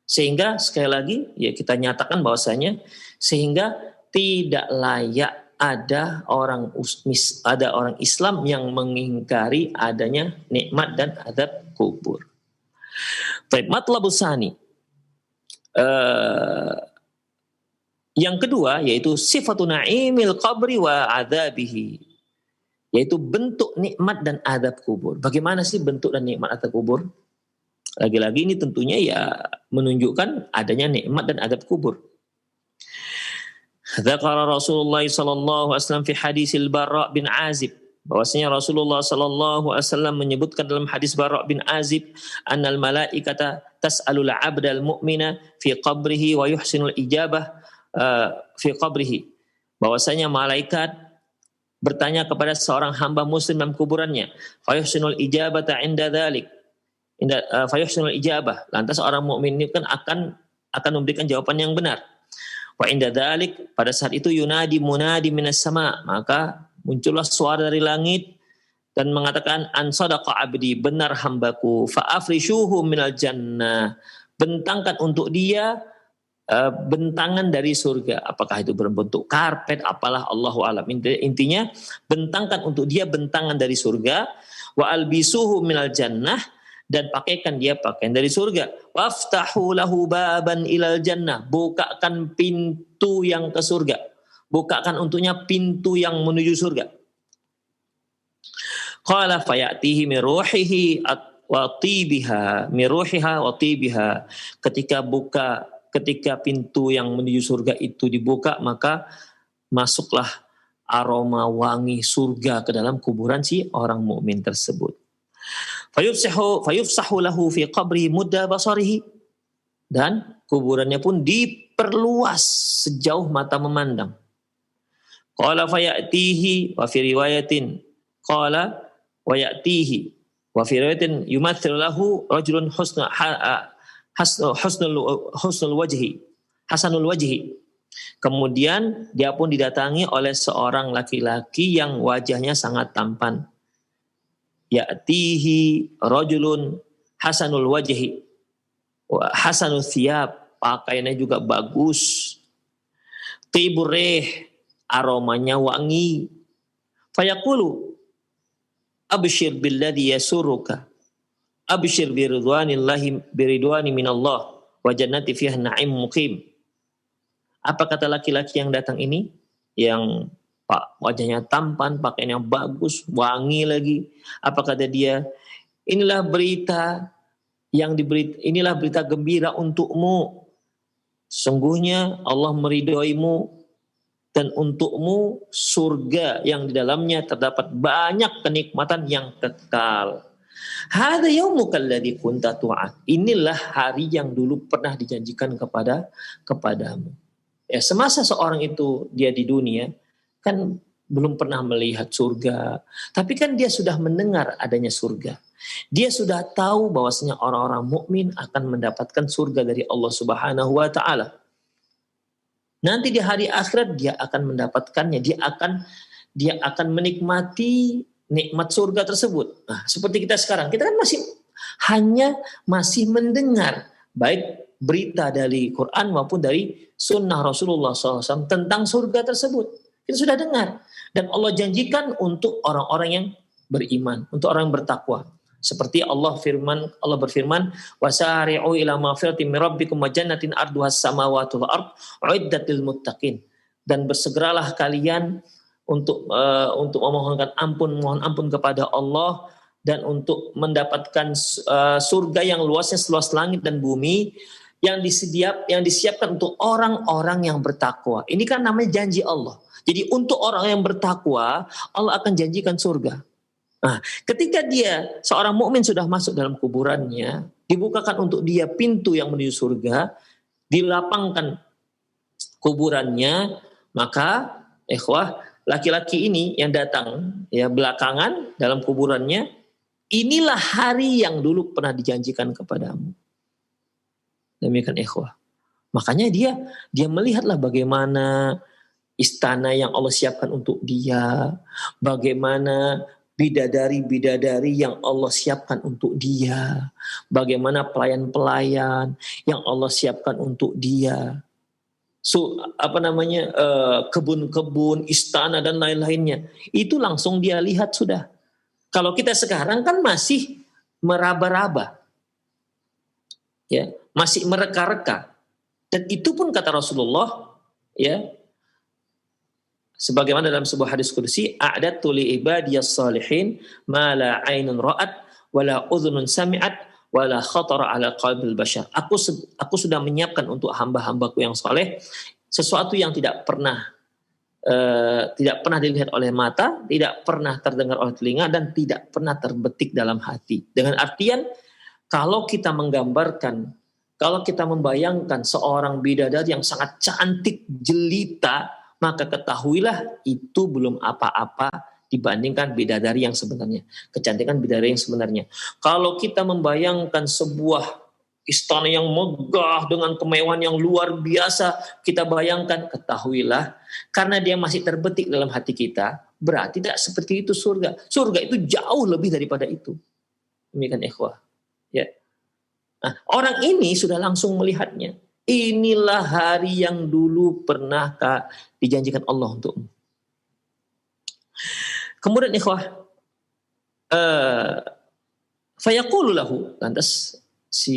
Sehingga sekali lagi ya kita nyatakan bahwasanya sehingga tidak layak ada orang Islam yang mengingkari adanya nikmat dan adab kubur. Baik, matlabus tsani. Yang kedua yaitu sifatun na'imil qabri wa adzabihi. Yaitu bentuk nikmat dan adab kubur. Bagaimana sih bentuk dan nikmat adab kubur? Lagi-lagi ini tentunya ya menunjukkan adanya nikmat dan adab kubur. Dzakara Rasulullah sallallahu alaihi wasallam fi hadisil Bara' bin Azib, bahwasanya Rasulullah sallallahu alaihi wasallam menyebutkan dalam hadis Bara' bin Azib, annal malaikata tas'alul 'abdal mu'mina fi qabrihi wa yuhsinul ijabah fi qabrihi, bahwasanya malaikat bertanya kepada seorang hamba muslim dalam kuburannya, fa yuhsinul ijabata 'inda dzalik, fa yuhsinul ijabah, lantas orang mukmin ini kan akan memberikan jawaban yang benar. Wa inda dzalik, pada saat itu yunadi munadi minas sama, maka muncullah suara dari langit dan mengatakan an sadaqa abdi, benar hambaku, fa afrishuhu minal jannah, bentangkan untuk dia bentangan dari surga. Apakah itu berbentuk karpet, apalah, Allahu alam. Intinya bentangkan untuk dia bentangan dari surga, wa albisuhu minal jannah, dan pakaikan dia pakaian dari surga. Waftahu lahu baban ilal jannah, bukakan pintu yang ke surga, bukakan untuknya pintu yang menuju surga. Qala fayatihi min ruhihi wa tibiha, min ruhiha wa tibiha. Ketika pintu yang menuju surga itu dibuka, maka masuklah aroma wangi surga ke dalam kuburan si orang mukmin tersebut. Fayufsahu lahu fi qabri mudda basarihi, dan kuburannya pun diperluas sejauh mata memandang. Qala fayatihi wa fi riwayatin qala wa ya'tihi wa fi riwayatin yumathilu lahu rajulun husnul wajhi. Kemudian dia pun didatangi oleh seorang laki-laki yang wajahnya sangat tampan. Ya'tihi rajulun hasanul wajhi wa hasanul thiyab, pakaiannya juga bagus. Tibur rih, aromanya wangi. Fayaqulu abshir billadhi yasuruka, abshir biridwani minallah wa jannati fiha na'im muqim. Apa kata laki-laki yang datang ini, yang wajahnya tampan, pakaiannya bagus, wangi lagi? Apa kata dia? Inilah berita gembira untukmu. Sungguhnya Allah meridhoimu, dan untukmu surga yang di dalamnya terdapat banyak kenikmatan yang kekal. Hadza yaumuka alladzi kunta tu'ad. Inilah hari yang dulu pernah dijanjikan kepadamu. Ya, semasa seorang itu dia di dunia kan belum pernah melihat surga, tapi kan dia sudah mendengar adanya surga. Dia sudah tahu bahwasanya orang-orang mukmin akan mendapatkan surga dari Allah Subhanahu wa taala. Nanti di hari akhirat dia akan mendapatkannya, dia akan menikmati nikmat surga tersebut. Nah, seperti kita sekarang, kita kan masih mendengar baik berita dari Quran maupun dari sunnah Rasulullah SAW tentang surga tersebut. Kita sudah dengar, dan Allah janjikan untuk orang-orang yang beriman, untuk orang yang bertakwa. Seperti Allah berfirman, wasari'u ila maghfiratin min rabbikum wa jannatin arduhas samawati wal ard uiddat lil muttaqin. Dan bersegeralah kalian untuk mohon ampun kepada Allah, dan untuk mendapatkan surga yang luasnya seluas langit dan bumi, yang disiapkan untuk orang-orang yang bertakwa. Ini kan namanya janji Allah. Jadi untuk orang yang bertakwa, Allah akan janjikan surga. Nah, ketika seorang mukmin sudah masuk dalam kuburannya, dibukakan untuk dia pintu yang menuju surga, dilapangkan kuburannya, maka laki-laki ini yang datang ya belakangan dalam kuburannya, inilah hari yang dulu pernah dijanjikan kepadamu. Demikian ikhwah. Makanya dia melihatlah bagaimana istana yang Allah siapkan untuk dia, bagaimana bidadari-bidadari yang Allah siapkan untuk dia, bagaimana pelayan-pelayan yang Allah siapkan untuk dia. Kebun-kebun, istana dan lain-lainnya. Itu langsung dia lihat sudah. Kalau kita sekarang kan masih meraba-raba. Ya, masih mereka-reka. Dan itu pun kata Rasulullah, ya, sebagaimana dalam sebuah hadis qudsi, a'dadtu li ibadiyas salihin ma la 'ainun ra'at wa la udhunun sami'at wa la khatara 'ala qalbil bashar. Aku sudah menyiapkan untuk hamba-hambaku yang saleh sesuatu yang tidak pernah dilihat oleh mata, tidak pernah terdengar oleh telinga, dan tidak pernah terbetik dalam hati. Dengan artian, kalau kita membayangkan seorang bidadari yang sangat cantik, jelita, maka ketahuilah itu belum apa-apa dibandingkan bidadari yang sebenarnya. Kecantikan bidadari yang sebenarnya. Kalau kita membayangkan sebuah istana yang megah dengan kemewahan yang luar biasa, kita bayangkan, ketahuilah, karena dia masih terbetik dalam hati kita, berarti tidak seperti itu surga. Surga itu jauh lebih daripada itu. Demikian ikhwah. Ya. Nah, orang ini sudah langsung melihatnya. Inilah hari yang dulu pernah dijanjikan Allah untukmu. Kemudian ikhwah, fayaqulu lahu, lantas si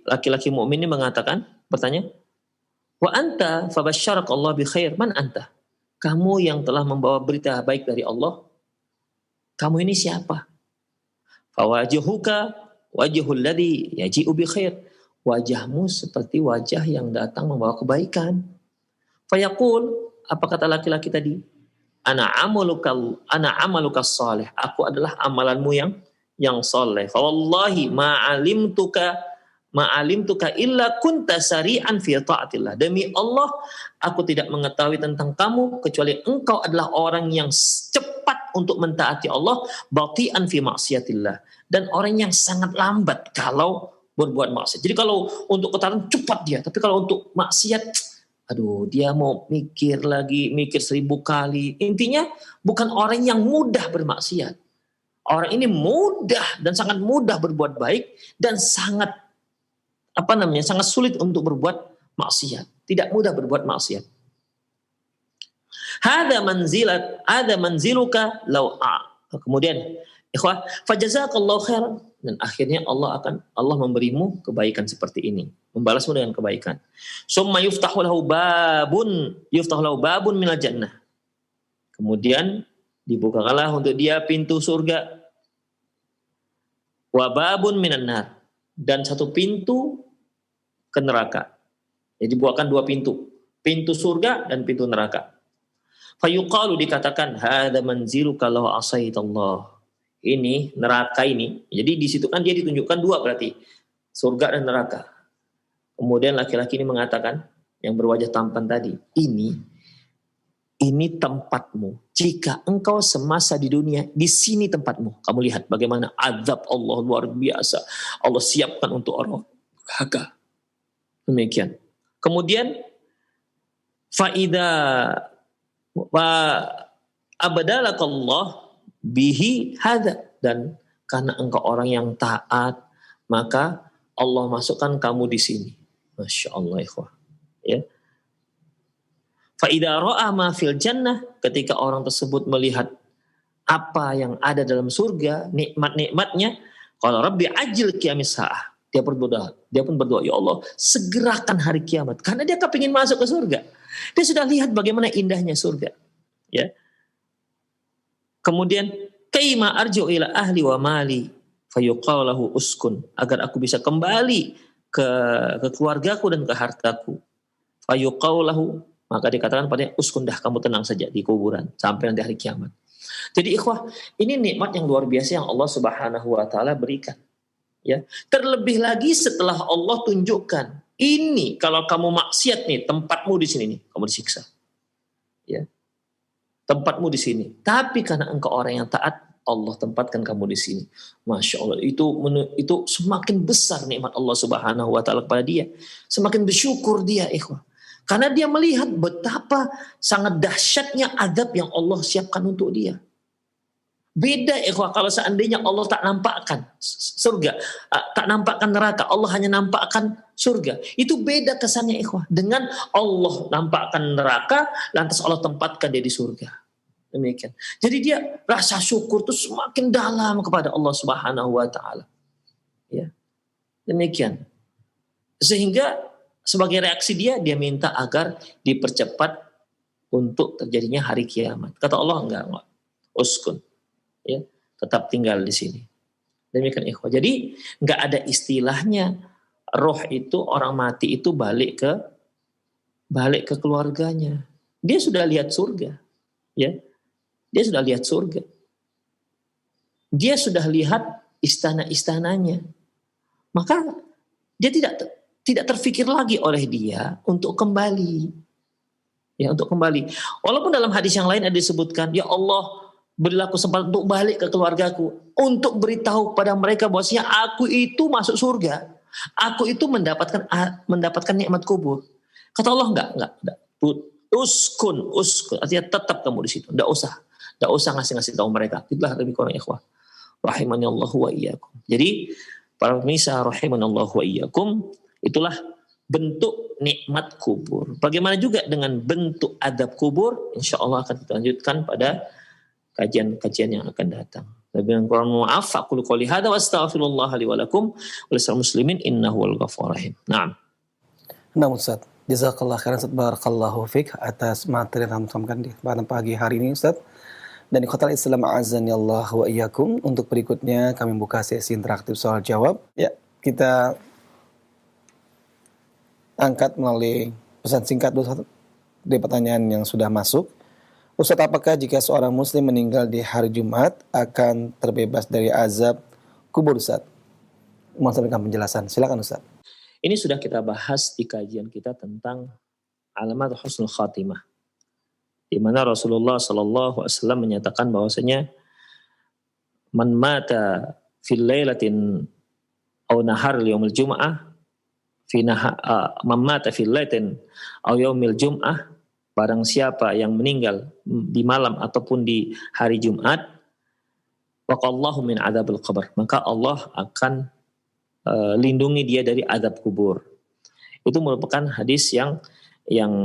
laki-laki mukmin ini bertanya, wa anta fabasyyarak Allah bi khair, man anta? Kamu yang telah membawa berita baik dari Allah, kamu ini siapa? Fawajuhuka wajhul ladzi yaji'u bi khair. Wajahmu seperti wajah yang datang membawa kebaikan. Fayaqul, apa kata laki-laki tadi? Ana amaluka salih. Aku adalah amalanmu yang saleh. Fa wallahi ma'alimtuka illa kunta sari'an fi ta'atillah. Demi Allah, aku tidak mengetahui tentang kamu kecuali engkau adalah orang yang cepat untuk mentaati Allah, bati'an fi ma'siyatillah, dan orang yang sangat lambat kalau berbuat maksiat. Jadi kalau untuk ketaatan cepat dia, tapi kalau untuk maksiat, aduh, dia mau mikir 1000 kali. Intinya bukan orang yang mudah bermaksiat. Orang ini mudah dan sangat mudah berbuat baik dan sangat sulit untuk berbuat maksiat. Tidak mudah berbuat maksiat. Hada manziluka law Kemudian, ikhwah, fajazakallahu khairan, dan akhirnya Allah memberimu kebaikan seperti ini, membalasmu dengan kebaikan. Summa yuftahu lahu babun minal jannah. Kemudian dibukakanlah untuk dia pintu surga. Wa babun minan nar, dan satu pintu ke neraka. Jadi bukakan 2 pintu, pintu surga dan pintu neraka. Fayuqalu, dikatakan, hadza manziluka law asaitallah. Ini neraka ini. Jadi di situ kan dia ditunjukkan 2 berarti, surga dan neraka. Kemudian laki-laki ini mengatakan, yang berwajah tampan tadi, ini tempatmu. Jika engkau semasa di dunia, di sini tempatmu. Kamu lihat bagaimana azab Allah luar biasa. Allah siapkan untuk orang durhaka. Demikian. Kemudian faida wa abdalakallah bihi hada, dan karena engkau orang yang taat, maka Allah masukkan kamu di sini. Masya Allah, ikhwah. Ya. Fa idza ra'a ma fil jannah, ketika orang tersebut melihat apa yang ada dalam surga, nikmat-nikmatnya, qala rabbi ajil qiyamis saah. Dia pun berdoa, ya Allah, segerakan hari kiamat, karena dia kepingin masuk ke surga. Dia sudah lihat bagaimana indahnya surga. Ya. Kemudian kaima arju ila ahli wa mali fayuqalu lahu uskun, agar aku bisa kembali ke keluargaku dan ke hartaku. Fayuqalu lahu, maka dikatakan padanya, uskun, dah kamu tenang saja di kuburan sampai nanti hari kiamat. Jadi ikhwah, ini nikmat yang luar biasa yang Allah Subhanahu wa taala berikan. Ya, terlebih lagi setelah Allah tunjukkan, ini kalau kamu maksiat nih, tempatmu di sini nih, kamu disiksa. Ya. Tempatmu di sini. Tapi karena engkau orang yang taat, Allah tempatkan kamu di sini. Masya Allah, itu semakin besar nikmat Allah Subhanahu wa taala kepada dia. Semakin bersyukur dia, ikhwah. Karena dia melihat betapa sangat dahsyatnya azab yang Allah siapkan untuk dia. Beda ikhwah kalau seandainya Allah tak nampakkan surga, tak nampakkan neraka, Allah hanya nampakkan surga. Itu beda kesannya ikhwah. Dengan Allah nampakkan neraka, lantas Allah tempatkan dia di surga. Demikian. Jadi dia rasa syukur itu semakin dalam kepada Allah Subhanahu wa taala. Ya. Demikian. Sehingga sebagai reaksi dia minta agar dipercepat untuk terjadinya hari kiamat. Kata Allah, enggak. Uskun. Ya, tetap tinggal di sini. Demikian ikhwah. Jadi enggak ada istilahnya roh itu, orang mati itu balik ke keluarganya. Dia sudah lihat surga. Ya. Dia sudah lihat surga. Dia sudah lihat istana-istananya. Maka dia tidak terfikir lagi oleh dia untuk kembali. Ya, untuk kembali. Walaupun dalam hadis yang lain ada disebutkan, ya Allah, berilah aku sempat untuk balik ke keluargaku, untuk beritahu kepada mereka bahwasanya aku itu masuk surga. Aku itu mendapatkan nikmat kubur. Kata Allah, enggak. Uskun, artinya tetap kamu di situ. Enggak usah Tidak usah ngasih tahu mereka. Itulah lebih kurang ikhwah. Rahimanallahu wa iyyakum. Jadi para pemirsa rahimanallahu wa iyyakum, itulah bentuk nikmat kubur. Bagaimana juga dengan bentuk adab kubur? Insya Allah akan kita lanjutkan pada kajian-kajian yang akan datang. Lebih kurang maaf, aku qouli hadza wa astaghfirullah li wa lakum wa lisal muslimin innahu wal ghafurur rahim. Naam. Nah, Ustaz, jazakallah khairan, Ustaz, barakallahu fiik atas materi yang disampaikan di pada pagi hari ini, Ustaz. Dan ikhwatal Islam azani Allah wa iyyakum, untuk berikutnya kami buka sesi interaktif soal jawab. Ya, kita angkat melalui pesan singkat dulu dari pertanyaan yang sudah masuk. Ustaz, apakah jika seorang muslim meninggal di hari Jumat akan terbebas dari azab kubur, Ustaz? Mohon dengan penjelasan. Silakan, Ustaz. Ini sudah kita bahas di kajian kita tentang alamat husnul khatimah, di mana Rasulullah sallallahu alaihi wasallam menyatakan bahwasanya man mata fil lailatin aw nahar yaumil jum'ah man mata fil lailatin aw yaumil jum'ah, barang siapa yang meninggal di malam ataupun di hari Jumat, waqallahu min adzabil qabr, maka Allah akan lindungi dia dari azab kubur. Itu merupakan hadis yang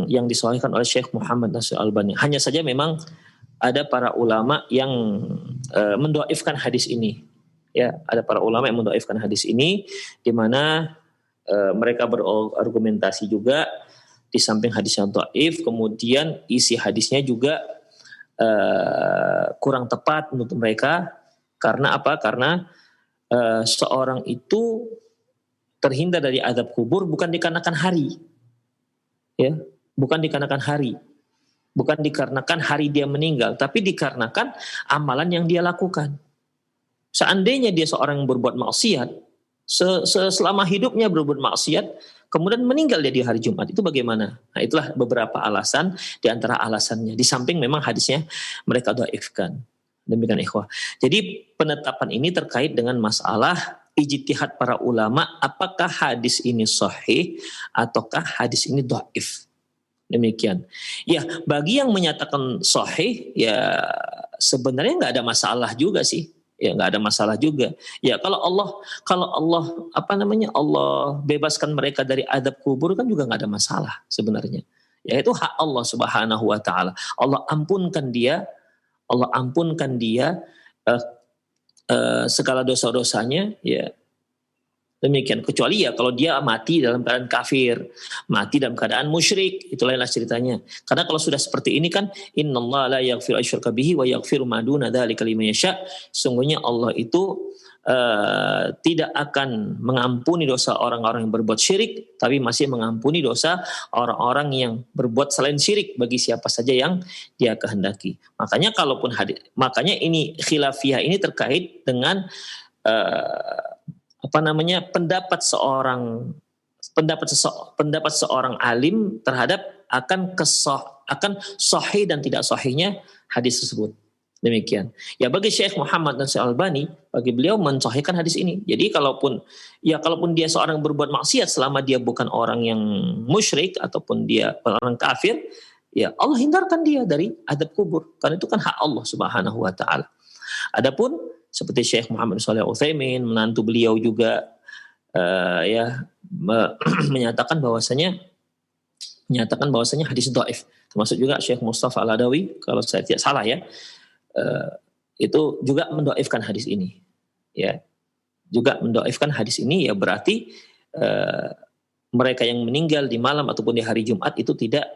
disahihkan oleh Syekh Muhammad Nasir Albani. Hanya saja memang ada para ulama yang mendhaifkan hadis ini. Ya, ada para ulama yang mendhaifkan hadis ini, di mana mereka berargumentasi juga di samping hadis yang dhaif, kemudian isi hadisnya juga kurang tepat menurut mereka. Karena apa? Karena seorang itu terhindar dari azab kubur bukan dikarenakan hari, ya, bukan dikarenakan hari dia meninggal, tapi dikarenakan amalan yang dia lakukan. Seandainya dia seorang yang berbuat maksiat, selama hidupnya berbuat maksiat, kemudian meninggal dia di hari Jumat, itu bagaimana? Nah, itulah beberapa alasan, di antara alasannya. Di samping memang hadisnya mereka dhaifkan. Demikian ikhwah. Jadi penetapan ini terkait dengan masalah ijtihad para ulama, apakah hadis ini sahih ataukah hadis ini dhaif. Demikian. Ya, bagi yang menyatakan sahih, ya sebenarnya nggak ada masalah juga sih. Ya, nggak ada masalah juga. Ya, kalau Allah Allah bebaskan mereka dari azab kubur kan juga nggak ada masalah sebenarnya. Ya, itu hak Allah Subhanahu wa taala. Allah ampunkan dia segala dosa-dosanya, ya demikian. Kecuali ya kalau dia mati dalam keadaan kafir, mati dalam keadaan musyrik, itu lainlah ceritanya. Karena kalau sudah seperti ini kan, innallaha la yaghfiru asyraka bihi wa yaghfiru ma duna dzalika liman yasha. Sungguhnya Allah itu tidak akan mengampuni dosa orang-orang yang berbuat syirik, tapi masih mengampuni dosa orang-orang yang berbuat selain syirik bagi siapa saja yang dia kehendaki. Makanya makanya ini khilafiyah ini terkait dengan pendapat seorang alim terhadap akan sahih dan tidak sahihnya hadis tersebut. Demikian. Ya, bagi Syekh Muhammad Nasir Albani, bagi beliau mensahihkan hadis ini. Jadi kalaupun dia seorang berbuat maksiat selama dia bukan orang yang musyrik ataupun dia orang kafir, ya Allah hindarkan dia dari azab kubur. Karena itu kan hak Allah Subhanahu wa taala. Adapun seperti Syekh Muhammad Shalih Al-Utsaimin, menantu beliau juga menyatakan bahwasanya hadis dhaif. Termasuk juga Syekh Mustafa Al-Adawi, kalau saya tidak salah ya, itu juga mendhaifkan hadis ini. Ya, juga mendhaifkan hadis ini, ya berarti mereka yang meninggal di malam ataupun di hari Jumat itu tidak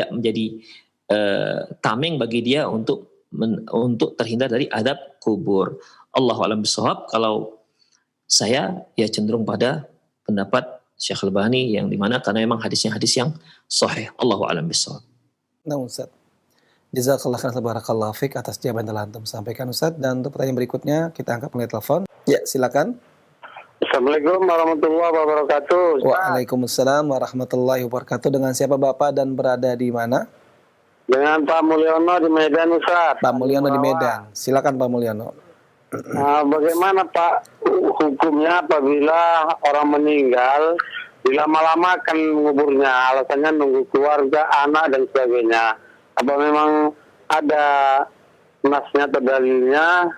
menjadi tameng bagi dia untuk terhindar dari azab kubur. Allahu a'lam bishawab. Kalau saya ya cenderung pada pendapat Syekh Albani, yang dimana karena memang hadisnya hadis yang sahih. Allahu a'lam bishawab. Nah, Ustaz, jazakallah khairan, barakallahu fiik atas jawaban yang telah antum sampaikan, Ustaz. Dan untuk pertanyaan berikutnya kita angkat melalui telepon. Ya, silakan. Assalamualaikum warahmatullahi wabarakatuh. Waalaikumsalam warahmatullahi wabarakatuh. Dengan siapa Bapak dan berada di mana? Dengan Pak Mulyono di Medan, Ustaz. Pak Mulyono di Medan. Silakan Pak Mulyono. Bagaimana Pak hukumnya apabila orang meninggal dilama-lamakan menguburnya, alasannya nunggu keluarga, anak dan sebagainya? Apa memang ada nasnya atau dalilnya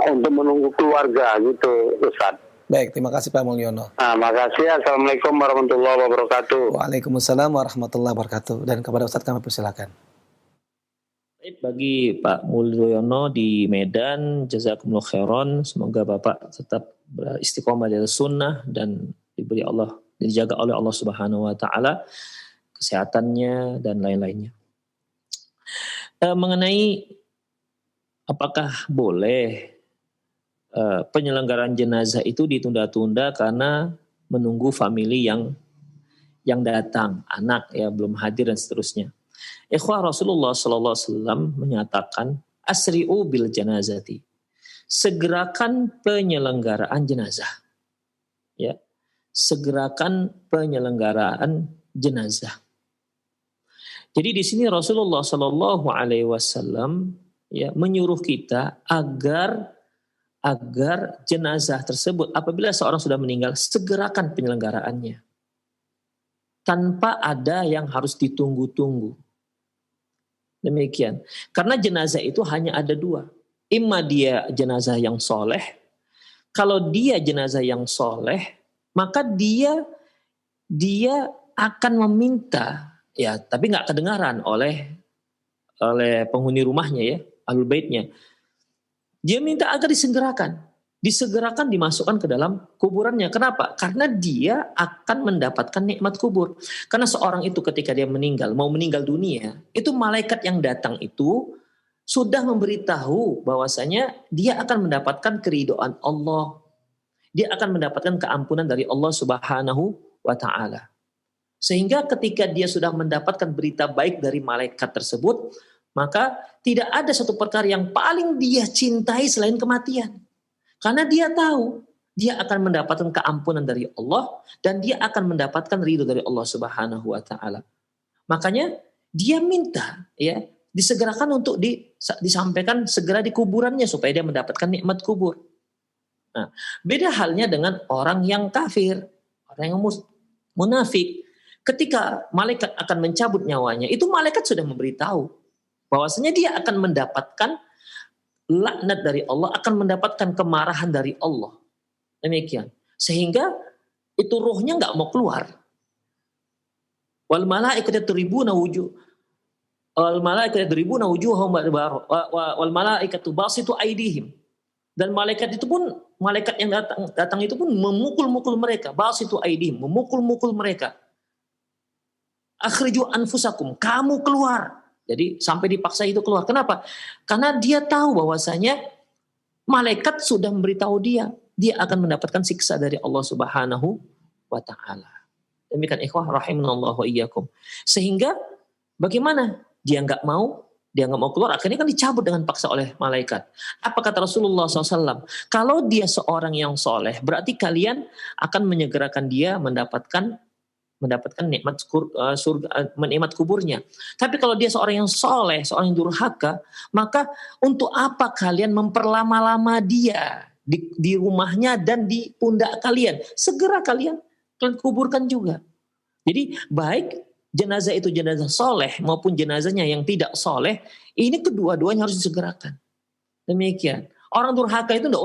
untuk menunggu keluarga gitu, Ustaz. Baik, terima kasih Pak Mulyono. Makasih. Assalamualaikum warahmatullahi wabarakatuh. Waalaikumsalam warahmatullahi wabarakatuh. Dan kepada Ustadz kami persilakan. Bagi Pak Mulyono di Medan, jazakumullah khairan. Semoga Bapak tetap beristiqomah dari sunnah dan diberi Allah, dijaga oleh Allah Subhanahu wa taala kesehatannya dan lain-lainnya. Mengenai apakah boleh penyelenggaraan jenazah itu ditunda-tunda karena menunggu famili yang datang, anak ya belum hadir dan seterusnya. Ikhwah, Rasulullah sallallahu alaihi wasallam menyatakan asri'u bil janazati. Segerakan penyelenggaraan jenazah. Ya. Segerakan penyelenggaraan jenazah. Jadi di sini Rasulullah sallallahu alaihi wasallam ya menyuruh kita agar jenazah tersebut apabila seorang sudah meninggal segerakan penyelenggaraan,nya tanpa ada yang harus ditunggu-tunggu. Demikian. Karena jenazah itu hanya ada dua. Imma dia jenazah yang soleh. Kalau dia jenazah yang soleh, maka dia akan meminta, ya tapi nggak kedengaran oleh penghuni rumahnya ya, ahlul baitnya. Dia minta agar disegerakan dimasukkan ke dalam kuburannya. Kenapa? Karena dia akan mendapatkan nikmat kubur. Karena seorang itu ketika dia mau meninggal dunia, itu malaikat yang datang itu sudah memberitahu bahwasanya dia akan mendapatkan keridhaan Allah. Dia akan mendapatkan keampunan dari Allah Subhanahu wa taala. Sehingga ketika dia sudah mendapatkan berita baik dari malaikat tersebut, maka tidak ada satu perkara yang paling dia cintai selain kematian. Karena dia tahu dia akan mendapatkan keampunan dari Allah dan dia akan mendapatkan ridho dari Allah Subhanahu wa taala. Makanya dia minta ya disegerakan untuk disampaikan segera di kuburannya supaya dia mendapatkan nikmat kubur. Nah, beda halnya dengan orang yang kafir, orang yang munafik. Ketika malaikat akan mencabut nyawanya, itu malaikat sudah memberitahu bahwasanya dia akan mendapatkan laknat dari Allah, akan mendapatkan kemarahan dari Allah. Demikian. Sehingga itu ruhnya nggak mau keluar. Wal malaikatu yadribuna wujuhahum wal malaikatu basitu aydihim. Dan malaikat itu pun, malaikat yang datang itu pun memukul-mukul mereka, basitu aydihim, memukul-mukul mereka. Akhriju anfusakum, kamu keluar. Jadi sampai dipaksa itu keluar. Kenapa? Karena dia tahu bahwasanya malaikat sudah memberitahu dia akan mendapatkan siksa dari Allah Subhanahu wa taala. Demikian ikhwah rahimanallahu wa iyyakum. Sehingga bagaimana? Dia nggak mau keluar, akhirnya kan dicabut dengan paksa oleh malaikat. Apa kata Rasulullah SAW? Kalau dia seorang yang soleh, berarti kalian akan menyegerakan dia mendapatkan nikmat surga, nikmat kuburnya. Tapi kalau dia seorang yang soleh, seorang yang durhaka, maka untuk apa kalian memperlama-lama dia di rumahnya dan di pundak kalian? Segera kalian kuburkan juga. Jadi baik jenazah itu jenazah soleh maupun jenazahnya yang tidak soleh, ini kedua-duanya harus disegerakan. Demikian. Orang durhaka itu nggak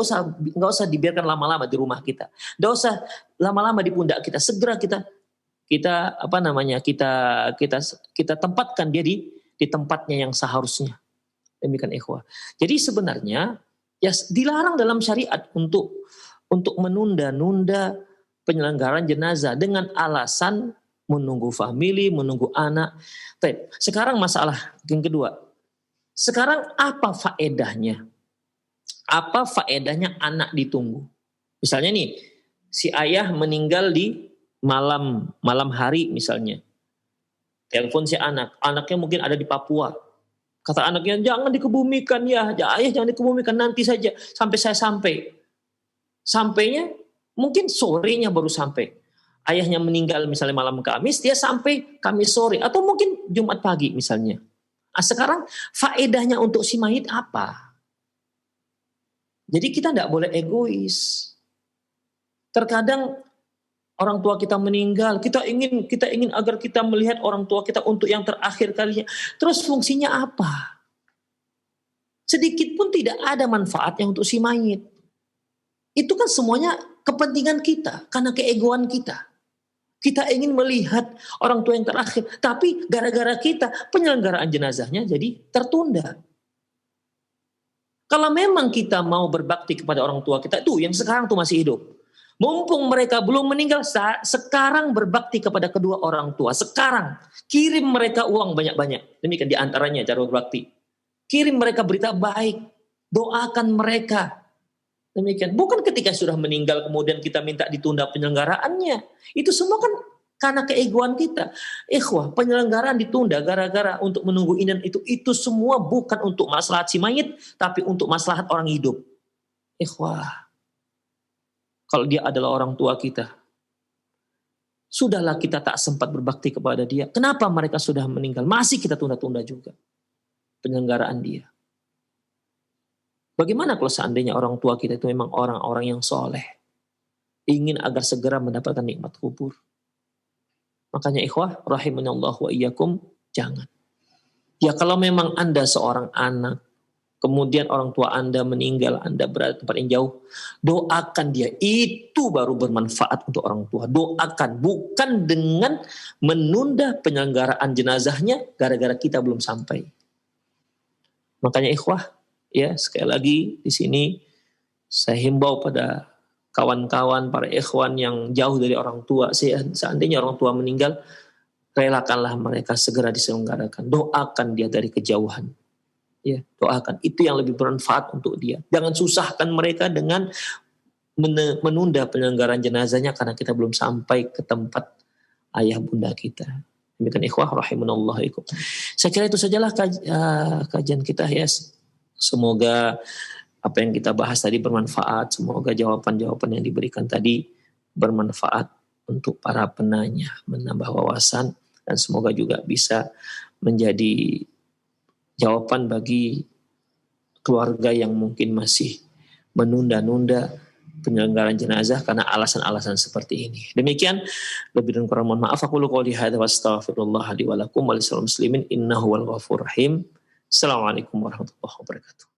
usah dibiarkan lama-lama di rumah kita, nggak usah lama-lama di pundak kita. Segera kita tempatkan dia di tempatnya yang seharusnya. Demikian ikhwah. Jadi sebenarnya ya dilarang dalam syariat untuk menunda-nunda penyelenggaraan jenazah dengan alasan menunggu famili, menunggu anak. Baik, sekarang masalah yang kedua. Sekarang apa faedahnya? Apa faedahnya anak ditunggu? Misalnya nih, si ayah meninggal di malam hari misalnya. Telepon si anaknya mungkin ada di Papua. Kata anaknya, jangan dikebumikan ya, ayah jangan dikebumikan, nanti saja sampai saya sampai. Sampainya mungkin sorenya baru sampai. Ayahnya meninggal misalnya malam Kamis, dia sampai Kamis sore atau mungkin Jumat pagi misalnya. Nah, sekarang faedahnya untuk si mayit apa? Jadi kita tidak boleh egois. Terkadang orang tua kita meninggal, kita ingin agar kita melihat orang tua kita untuk yang terakhir kalinya. Terus fungsinya apa? Sedikit pun tidak ada manfaatnya untuk si mayit. Itu kan semuanya kepentingan kita, karena keegoan kita. Kita ingin melihat orang tua yang terakhir, tapi gara-gara kita penyelenggaraan jenazahnya jadi tertunda. Kalau memang kita mau berbakti kepada orang tua kita, tuh yang sekarang tuh masih hidup. Mumpung mereka belum meninggal, sekarang berbakti kepada kedua orang tua. Sekarang kirim mereka uang banyak-banyak. Demikian diantaranya cara berbakti. Kirim mereka berita baik, doakan mereka. Demikian. Bukan ketika sudah meninggal kemudian kita minta ditunda penyelenggaraannya. Itu semua kan karena keegoan kita. Ikhwah, penyelenggaraan ditunda gara-gara untuk menunggu inan itu semua bukan untuk maslahat si mayit, tapi untuk maslahat orang hidup. Ikhwah, kalau dia adalah orang tua kita, sudahlah kita tak sempat berbakti kepada dia. Kenapa mereka sudah meninggal? Masih kita tunda-tunda juga penyelenggaraan dia. Bagaimana kalau seandainya orang tua kita itu memang orang-orang yang soleh, ingin agar segera mendapatkan nikmat kubur? Makanya ikhwah, rahimanallah wa iyyakum, jangan. Ya kalau memang Anda seorang anak, kemudian orang tua Anda meninggal, Anda berada di tempat yang jauh, doakan dia. Itu baru bermanfaat untuk orang tua. Doakan, bukan dengan menunda penyelenggaraan jenazahnya gara-gara kita belum sampai. Makanya ikhwah, ya sekali lagi di sini saya himbau pada kawan-kawan, para ikhwan yang jauh dari orang tua, seandainya orang tua meninggal, relakanlah mereka segera diselenggarakan. Doakan dia dari kejauhan. Ya, doakan. Itu yang lebih bermanfaat untuk dia. Jangan susahkan mereka dengan menunda penyelenggaraan jenazahnya karena kita belum sampai ke tempat ayah bunda kita. Demikian ikhwah rahimanallah. Saya kira itu sajalah kajian kita ya. Semoga apa yang kita bahas tadi bermanfaat. Semoga jawaban-jawaban yang diberikan tadi bermanfaat untuk para penanya, menambah wawasan, dan semoga juga bisa menjadi jawaban bagi keluarga yang mungkin masih menunda-nunda penyelenggaraan jenazah karena alasan-alasan seperti ini. Demikian, lebih dan kurang mohon maaf. Aku qouli hadza wa astaghfirullah li wa lakum wa lisal muslimin innahu wal ghafurur rahim. Assalamualaikum warahmatullahi wabarakatuh.